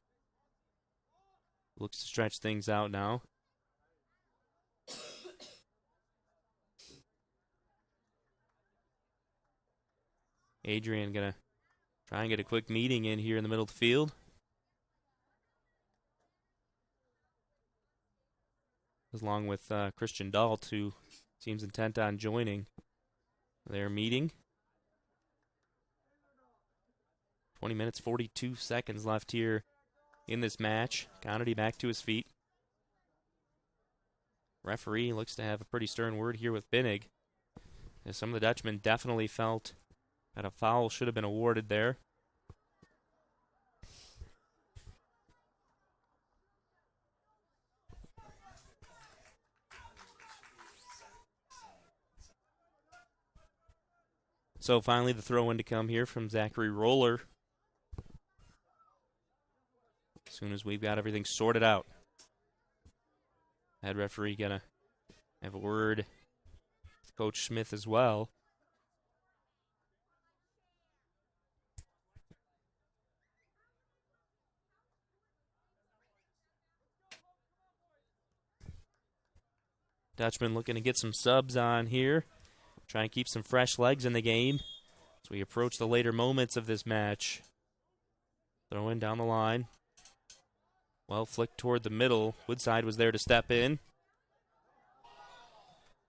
[SPEAKER 4] Looks to stretch things out now. Adrian going to try and get a quick meeting in here in the middle of the field. Along with Christian Dalt, who seems intent on joining their meeting. 20 minutes, 42 seconds left here in this match. Connerty back to his feet. Referee looks to have a pretty stern word here with Binnig. As some of the Dutchmen definitely felt that a foul should have been awarded there. So finally the throw in to come here from Zachary Roller. As soon as we've got everything sorted out. Head referee gonna have a word with Coach Smith as well. Dutchman looking to get some subs on here. Trying to keep some fresh legs in the game as we approach the later moments of this match. Throw in down the line. Well flicked toward the middle. Woodside was there to step in.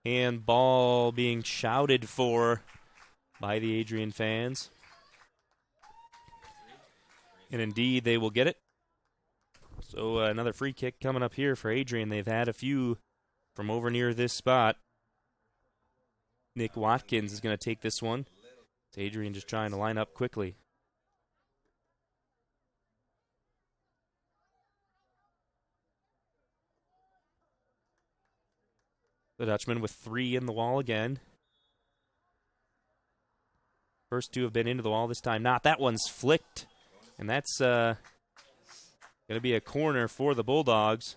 [SPEAKER 4] And ball being shouted for by the Adrian fans. And indeed, they will get it. So another free kick coming up here for Adrian. They've had a few from over near this spot. Nick Watkins is going to take this one. It's Adrian just trying to line up quickly. The Dutchman with 3 in the wall again. First 2 have been into the wall, this time not. That one's flicked. And that's going to be a corner for the Bulldogs.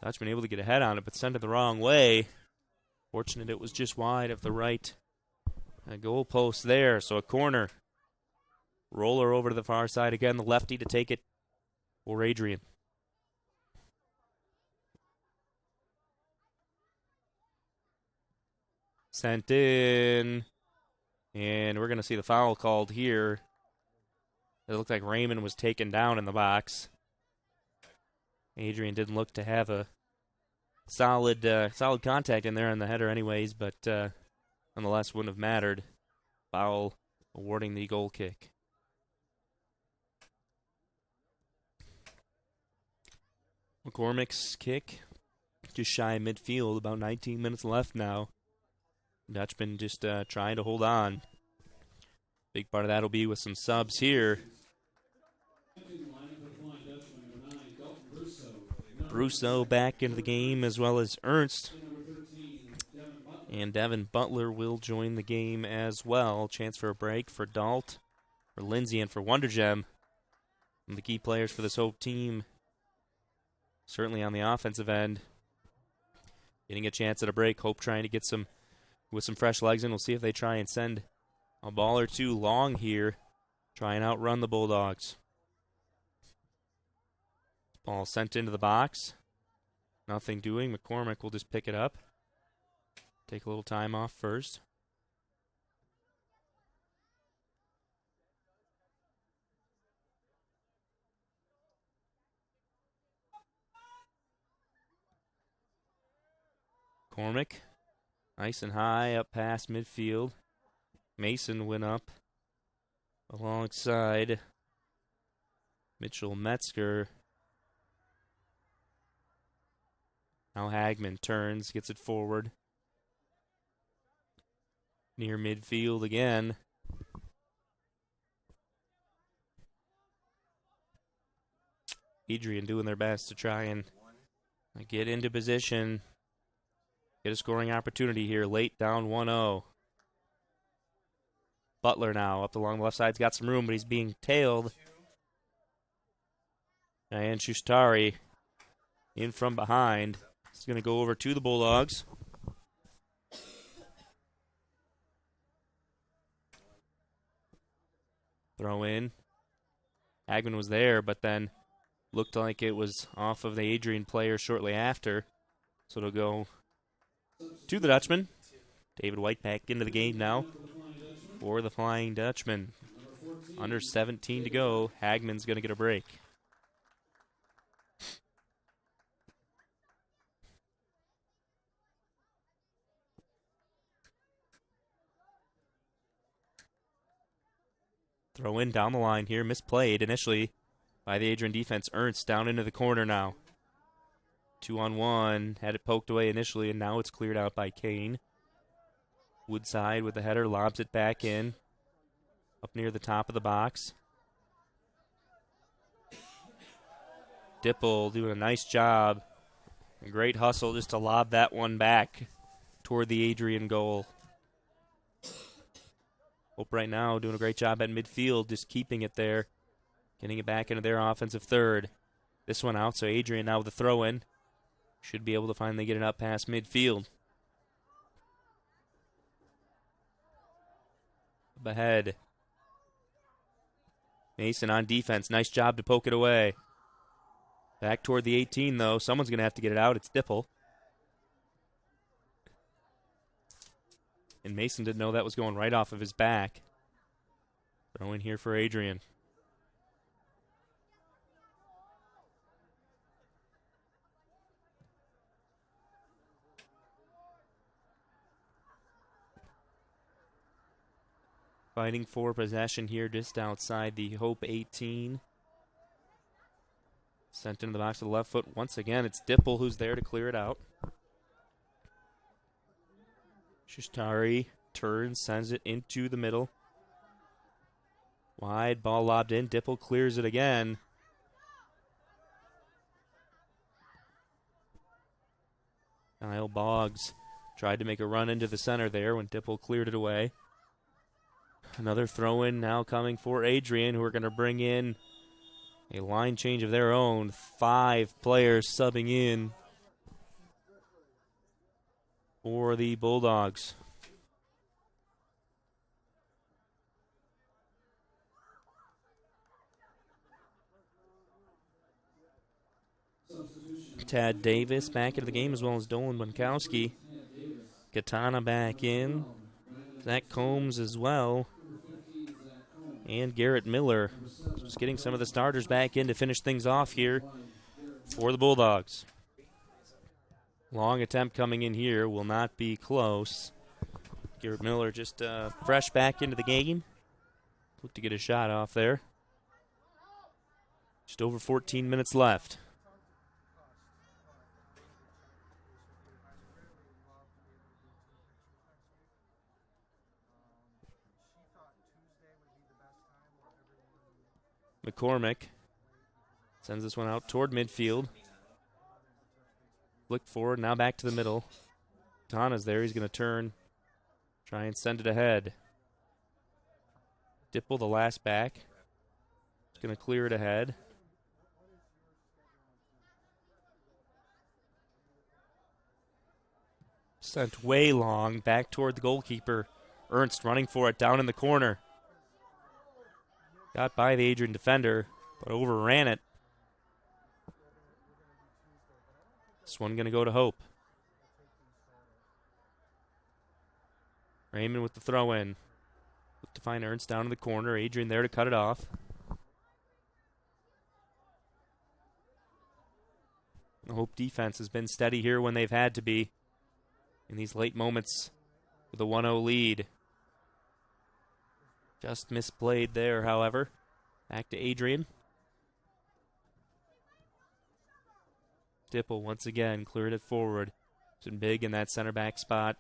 [SPEAKER 4] Dutchman able to get a head on it, but sent it the wrong way. Fortunate it was just wide of the right A goal post there, so a corner. Roller over to the far side again, the lefty to take it for Adrian. Sent in. And we're going to see the foul called here. It looked like Raymond was taken down in the box. Adrian didn't look to have a solid contact in there on the header anyways, but nonetheless wouldn't have mattered. Foul awarding the goal kick. McCormick's kick, just shy of midfield, about 19 minutes left now. Dutchman just trying to hold on. Big part of that will be with some subs here. Russo back into the game, as well as Ernst. And Devin Butler will join the game as well. Chance for a break for Dalt, for Lindsay, and for Wondergem. And the key players for this Hope team, certainly on the offensive end, getting a chance at a break. Hope trying to get some with some fresh legs in. We'll see if they try and send a ball or two long here, try and outrun the Bulldogs. Ball sent into the box. Nothing doing. McCormick will just pick it up. Take a little time off first. McCormick, nice and high up past midfield. Mason went up alongside Mitchell Metzger. Now Hagman turns, gets it forward. Near midfield again. Adrian doing their best to try and get into position. Get a scoring opportunity here, late down 1-0. Butler now up along the left side's got some room, but he's being tailed. And Shustari in from behind. He's going to go over to the Bulldogs. Throw in. Hagman was there, but then looked like it was off of the Adrian player shortly after. So it'll go to the Dutchman. David White back into the game now for the Flying Dutchman. Under 17 to go. Hagman's going to get a break. Throw in down the line here. Misplayed initially by the Adrian defense. Ernst down into the corner now. 2-on-1. Had it poked away initially, and now it's cleared out by Kane. Woodside with the header. Lobs it back in. Up near the top of the box. Dipple doing a nice job. A great hustle just to lob that one back toward the Adrian goal. Hope right now doing a great job at midfield, just keeping it there, getting it back into their offensive third. This one out, so Adrian now with the throw-in. Should be able to finally get it up past midfield. Up ahead. Mason on defense. Nice job to poke it away. Back toward the 18, though. Someone's going to have to get it out. It's Dipple. And Mason didn't know that was going right off of his back. Throw in here for Adrian. Fighting for possession here just outside the Hope 18. Sent into the box with the left foot. Once again, it's Dipple who's there to clear it out. Shustari turns, sends it into the middle. Wide, ball lobbed in. Dipple clears it again. Kyle Boggs tried to make a run into the center there when Dipple cleared it away. Another throw-in now coming for Adrian, who are going to bring in a line change of their own. 5 players subbing in for the Bulldogs. Tad Davis back into the game, as well as Dolan Bunkowski. Katana back in. Zach Combs as well. And Garrett Miller. Just getting some of the starters back in to finish things off here for the Bulldogs. Long attempt coming in here, will not be close. Garrett Miller just fresh back into the game. Look to get a shot off there. Just over 14 minutes left. McCormick sends this one out toward midfield. Flick forward, now back to the middle. Tana's there, he's going to turn, try and send it ahead. Dipple, the last back. He's going to clear it ahead. Sent way long, back toward the goalkeeper. Ernst running for it, down in the corner. Got by the Adrian defender, but overran it. This one going to go to Hope. Raymond with the throw-in. Look to find Ernst down in the corner. Adrian there to cut it off. The Hope defense has been steady here when they've had to be in these late moments with a 1-0 lead. Just misplayed there, however. Back to Adrian. Dipple once again cleared it forward. It's been big in that center back spot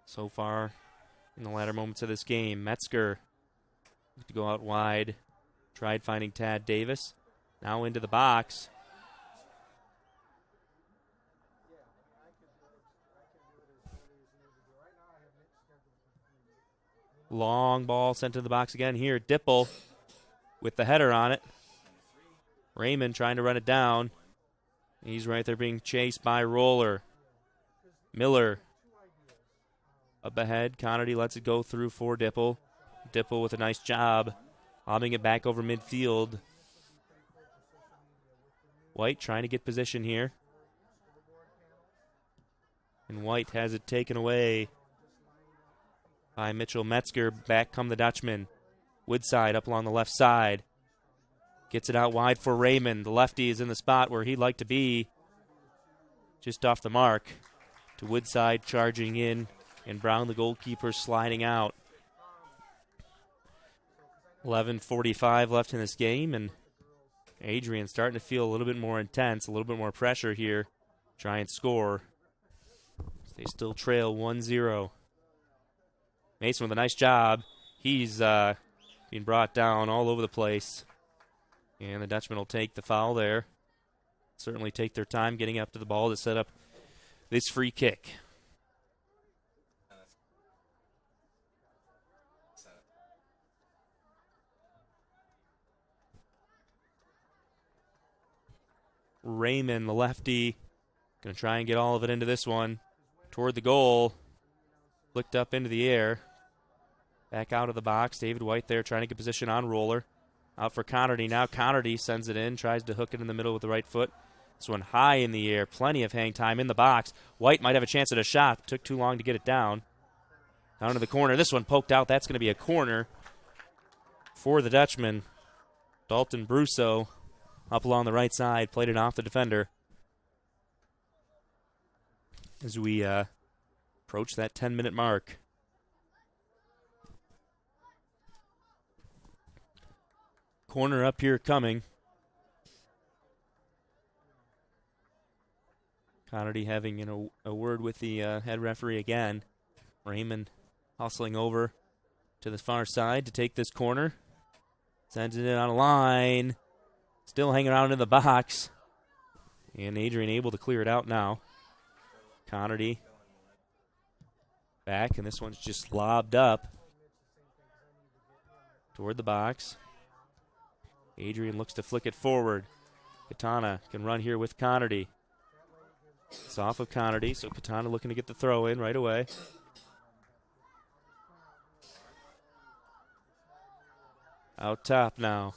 [SPEAKER 4] so far in the latter moments of this game. Metzger to go out wide. Tried finding Tad Davis. Now into the box. Long ball sent to the box again here. Dipple with the header on it. Raymond trying to run it down. He's right there being chased by Roller. Miller up ahead. Connerty lets it go through for Dipple. Dipple with a nice job, lobbing it back over midfield. White trying to get position here. And White has it taken away by Mitchell Metzger. Back come the Dutchman. Woodside up along the left side. Gets it out wide for Raymond. The lefty is in the spot where he'd like to be. Just off the mark. To Woodside charging in. And Brown, the goalkeeper, sliding out. 11:45 left in this game. And Adrian starting to feel a little bit more intense. A little bit more pressure here. Try and score. They still trail 1-0. Mason with a nice job. He's being brought down all over the place. And the Dutchman will take the foul there. Certainly take their time getting up to the ball to set up this free kick. Raymond, the lefty, going to try and get all of it into this one. Toward the goal. Flicked up into the air. Back out of the box. David White there trying to get position on Roller. Out for Connerty. Now Connerty sends it in. Tries to hook it in the middle with the right foot. This one high in the air. Plenty of hang time in the box. White might have a chance at a shot. Took too long to get it down. Down to the corner. This one poked out. That's going to be a corner for the Dutchman. Dalton Brusso up along the right side. Played it off the defender. As we approach that 10-minute mark. Corner up here coming. Connerty having a word with the head referee again. Raymond hustling over to the far side to take this corner. Sends it on a line. Still hanging around in the box. And Adrian able to clear it out now. Connerty back, and this one's just lobbed up toward the box. Adrian looks to flick it forward. Katana can run here with Connerty. It's off of Connerty, so Katana looking to get the throw in right away. Out top now.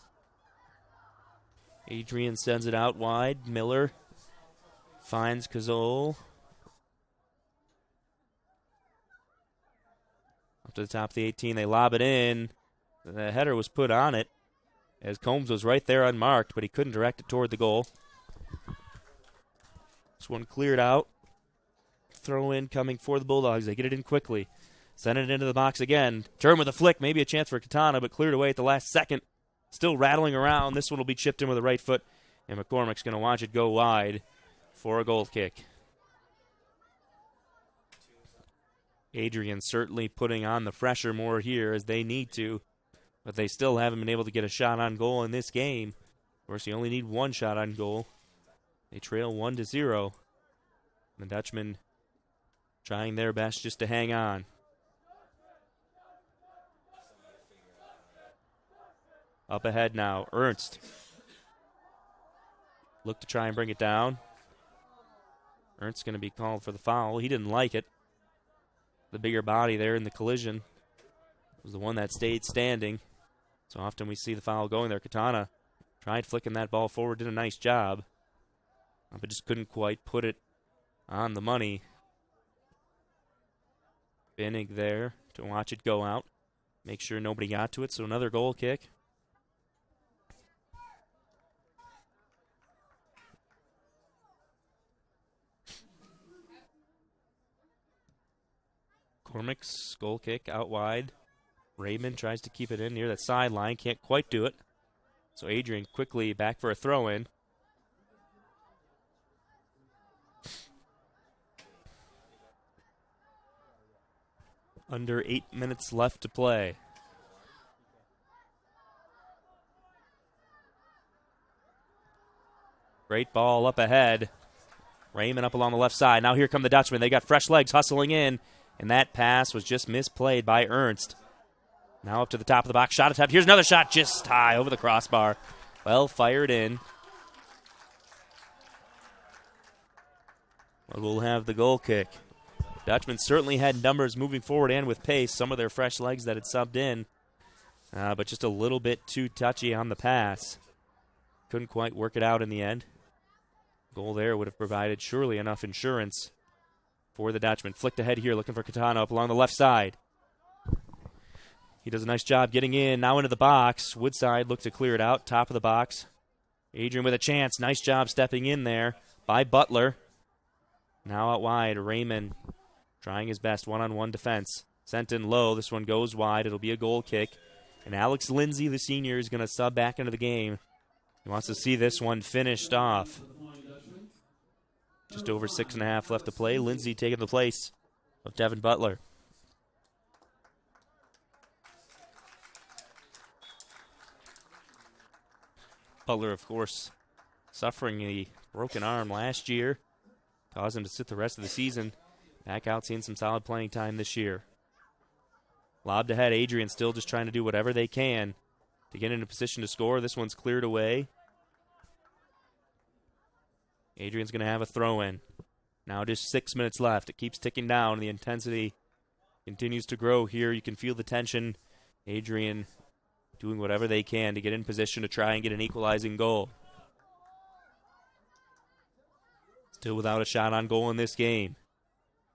[SPEAKER 4] Adrian sends it out wide. Miller finds Cazole. Up to the top of the 18, they lob it in. The header was put on it as Combs was right there unmarked, but he couldn't direct it toward the goal. This one cleared out. Throw in coming for the Bulldogs. They get it in quickly. Send it into the box again. Turn with a flick, maybe a chance for Katana, but cleared away at the last second. Still rattling around. This one will be chipped in with the right foot, and McCormick's going to watch it go wide for a goal kick. Adrian certainly putting on the pressure more here as they need to, but they still haven't been able to get a shot on goal in this game. Of course, you only need one shot on goal. They trail 1-0. The Dutchmen trying their best just to hang on. Up ahead now, Ernst. Look to try and bring it down. Ernst's going to be called for the foul. He didn't like it. The bigger body there in the collision was the one that stayed standing. So often we see the foul going there. Katana tried flicking that ball forward, did a nice job, but just couldn't quite put it on the money. Binnig there to watch it go out. Make sure nobody got to it, so another goal kick. McCormick's goal kick out wide. Raymond tries to keep it in near that sideline. Can't quite do it. So Adrian quickly back for a throw-in. Under 8 minutes left to play. Great ball up ahead. Raymond up along the left side. Now here come the Dutchmen. They got fresh legs hustling in. And that pass was just misplayed by Ernst. Now up to the top of the box. Shot attempt. Here's another shot just high over the crossbar. Well fired in. But we'll have the goal kick. Dutchmen certainly had numbers moving forward and with pace. Some of their fresh legs that had subbed in. But just a little bit too touchy on the pass. Couldn't quite work it out in the end. Goal there would have provided surely enough insurance for the Dutchman. Flicked ahead here, looking for Katana up along the left side. He does a nice job getting in, now into the box. Woodside looked to clear it out, top of the box. Adrian with a chance, nice job stepping in there by Butler. Now out wide, Raymond trying his best, one-on-one defense. Sent in low, this one goes wide, it'll be a goal kick. And Alex Lindsay, the senior, is going to sub back into the game. He wants to see this one finished off. Just over 6.5 left to play. Lindsay taking the place of Devin Butler. Butler, of course, suffering a broken arm last year. Caused him to sit the rest of the season. Back out seeing some solid playing time this year. Lobbed ahead. Adrian still just trying to do whatever they can to get in a position to score. This one's cleared away. Adrian's going to have a throw-in. Now just 6 minutes left. It keeps ticking down. The intensity continues to grow here. You can feel the tension. Adrian doing whatever they can to get in position to try and get an equalizing goal. Still without a shot on goal in this game.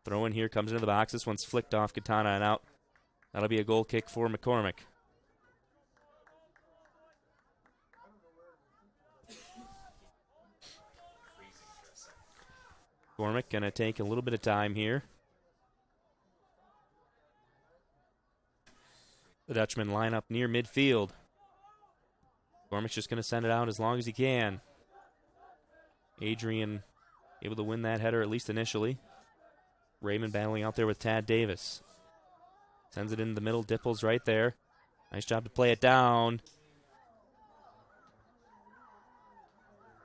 [SPEAKER 4] Throw-in here comes into the box. This one's flicked off Katana and out. That'll be a goal kick for McCormick. McCormick going to take a little bit of time here. The Dutchmen line up near midfield. McCormick's just going to send it out as long as he can. Adrian able to win that header at least initially. Raymond battling out there with Tad Davis. Sends it into the middle. Dipples right there. Nice job to play it down.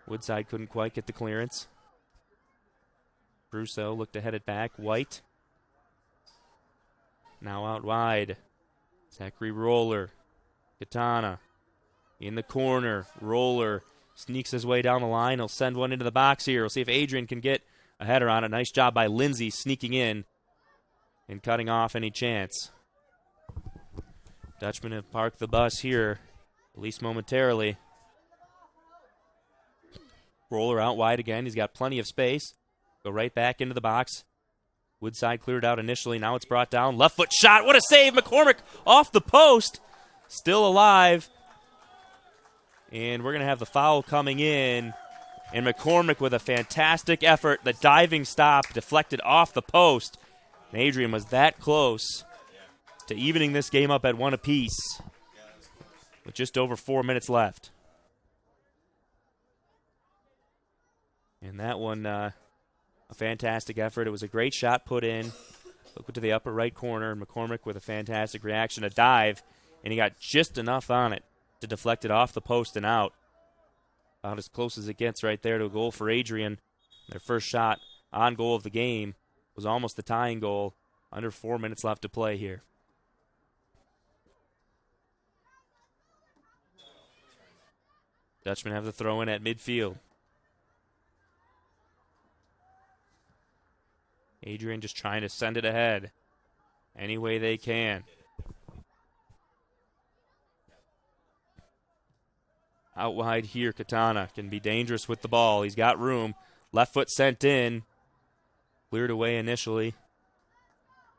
[SPEAKER 4] Woodside couldn't quite get the clearance. Brousseau looked to head it back. White. Now out wide. Zachary Roller. Katana. In the corner. Roller sneaks his way down the line. He'll send one into the box here. We'll see if Adrian can get a header on it. Nice job by Lindsay sneaking in and cutting off any chance. Dutchmen have parked the bus here, at least momentarily. Roller out wide again. He's got plenty of space. Go right back into the box. Woodside cleared out initially. Now it's brought down. Left foot shot. What a save. McCormick off the post. Still alive. And we're going to have the foul coming in. And McCormick with a fantastic effort. The diving stop deflected off the post. And Adrian was that close to evening this game up at 1 apiece with just over 4 minutes left. And that one, a fantastic effort. It was a great shot put in. Look to the upper right corner. McCormick with a fantastic reaction, a dive, and he got just enough on it to deflect it off the post and out. About as close as it gets right there to a goal for Adrian. Their first shot on goal of the game was almost the tying goal. Under 4 minutes left to play here. Dutchmen have the throw in at midfield. Adrian just trying to send it ahead any way they can. Out wide here, Katana can be dangerous with the ball. He's got room. Left foot sent in. Cleared away initially.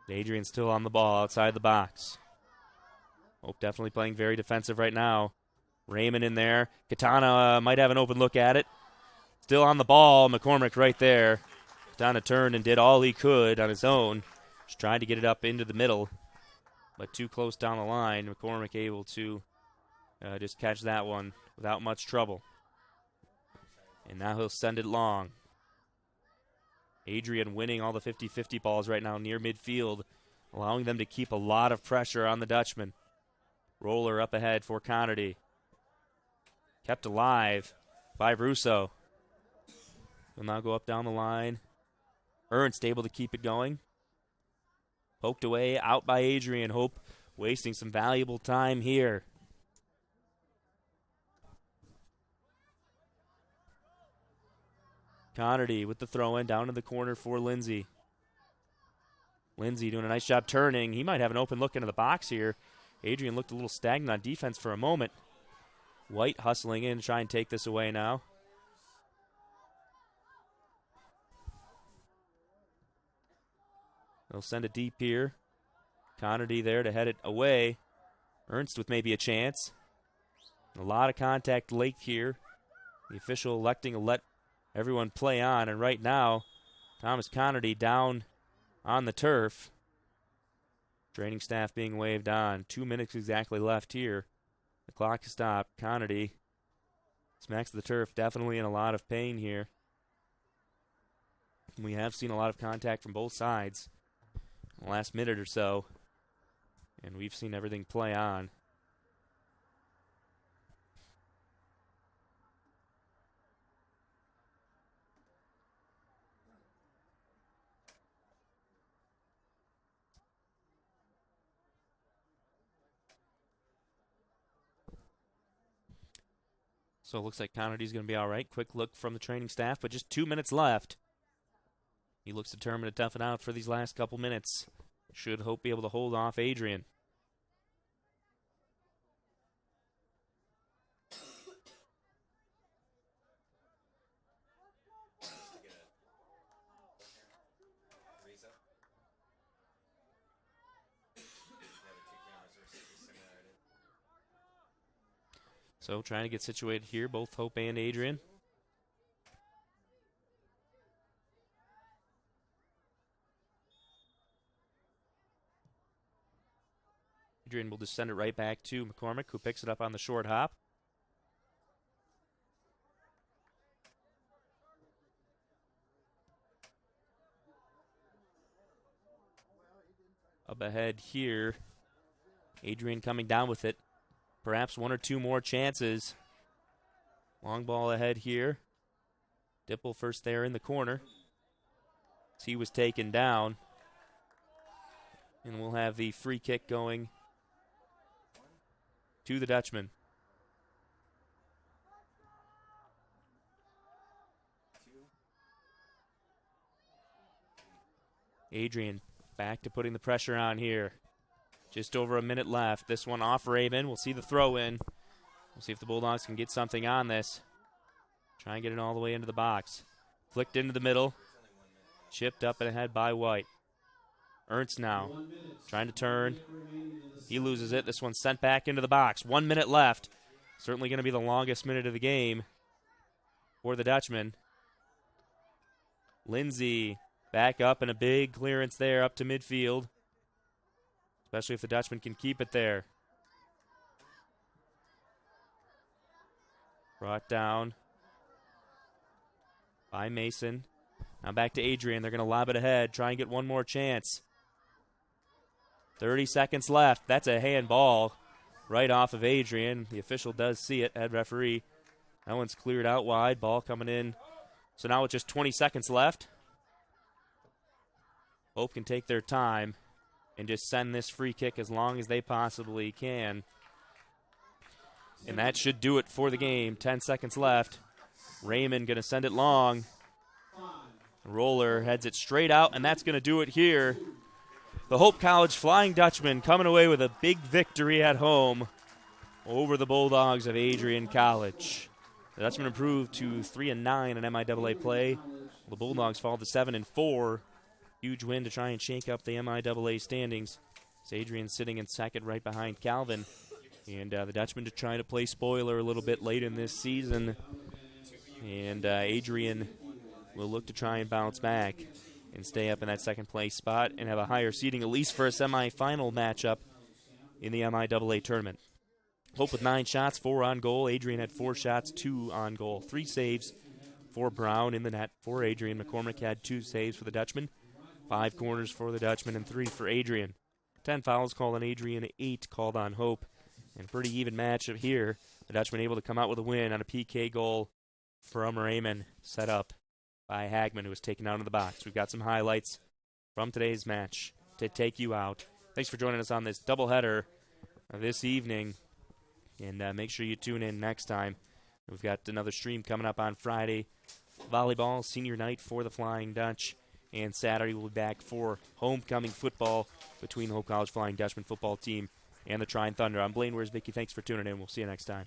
[SPEAKER 4] Adrian still on the ball outside the box. Hope definitely playing very defensive right now. Raymond in there. Katana might have an open look at it. Still on the ball. McCormick right there. Katana turned and did all he could on his own. Just trying to get it up into the middle. But too close down the line. McCormick able to just catch that one without much trouble. And now he'll send it long. Adrian winning all the 50-50 balls right now near midfield, allowing them to keep a lot of pressure on the Dutchman. Roller up ahead for Connerty. Kept alive by Russo. Will now go up down the line. Ernst able to keep it going. Poked away, out by Adrian. Hope wasting some valuable time here. Connerty with the throw-in down in the corner for Lindsay. Lindsay doing a nice job turning. He might have an open look into the box here. Adrian looked a little stagnant on defense for a moment. White hustling in to try and take this away now. They'll send it deep here. Connerty there to head it away. Ernst with maybe a chance. A lot of contact late here. The official electing to let everyone play on, and right now, Thomas Connerty down on the turf. Training staff being waved on. 2 minutes exactly left here. The clock is stopped. Connerty smacks the turf, definitely in a lot of pain here. We have seen a lot of contact from both sides in the last minute or so, and we've seen everything play on. So it looks like Connerty's going to be all right. Quick look from the training staff, but just 2 minutes left. He looks determined to tough it out for these last couple minutes. Should hope be able to hold off Adrian. So trying to get situated here, both Hope and Adrian. Adrian will just send it right back to McCormick, who picks it up on the short hop. Up ahead here, Adrian coming down with it. Perhaps one or two more chances. Long ball ahead here. Dipple first there in the corner. As he was taken down. And we'll have the free kick going to the Dutchman. Adrian back to putting the pressure on here. Just over a minute left. This one off Raymond. We'll see the throw in. We'll see if the Bulldogs can get something on this. Try and get it all the way into the box. Flicked into the middle. Chipped up and ahead by White. Ernst now trying to turn. He loses it. This one's sent back into the box. 1 minute left. Certainly going to be the longest minute of the game for the Dutchman. Lindsay back up and a big clearance there up to midfield. Especially if the Dutchman can keep it there. Brought down by Mason. Now back to Adrian. They're going to lob it ahead. Try and get one more chance. 30 seconds left. That's a handball right off of Adrian. The official does see it, head referee. That one's cleared out wide. Ball coming in. So now with just 20 seconds left, Hope can take their time and just send this free kick as long as they possibly can. And that should do it for the game. 10 seconds left. Raymond going to send it long. Roller heads it straight out, and that's going to do it here. The Hope College Flying Dutchman coming away with a big victory at home over the Bulldogs of Adrian College. The Dutchmen improved to 3-9 in MIAA play. The Bulldogs fall to 7-4. Huge win to try and shake up the MIAA standings. It's Adrian sitting in second right behind Calvin. And the Dutchmen to try to play spoiler a little bit late in this season. And Adrian will look to try and bounce back and stay up in that second place spot and have a higher seeding, at least for a semifinal matchup in the MIAA tournament. Hope with 9 shots, 4 on goal. Adrian had 4 shots, 2 on goal. 3 saves for Brown in the net for Adrian. McCormick had 2 saves for the Dutchman. 5 corners for the Dutchman and 3 for Adrian. 10 fouls called on Adrian, 8 called on Hope. And pretty even matchup here. The Dutchman able to come out with a win on a PK goal from Raymond, set up by Hagman, who was taken out of the box. We've got some highlights from today's match to take you out. Thanks for joining us on this doubleheader this evening. And make sure you tune in next time. We've got another stream coming up on Friday. Volleyball, senior night for the Flying Dutch. And Saturday we'll be back for homecoming football between the Hope College Flying Dutchman football team and the Trine Thunder. I'm Blaine Wiersbicky. Thanks for tuning in. We'll see you next time.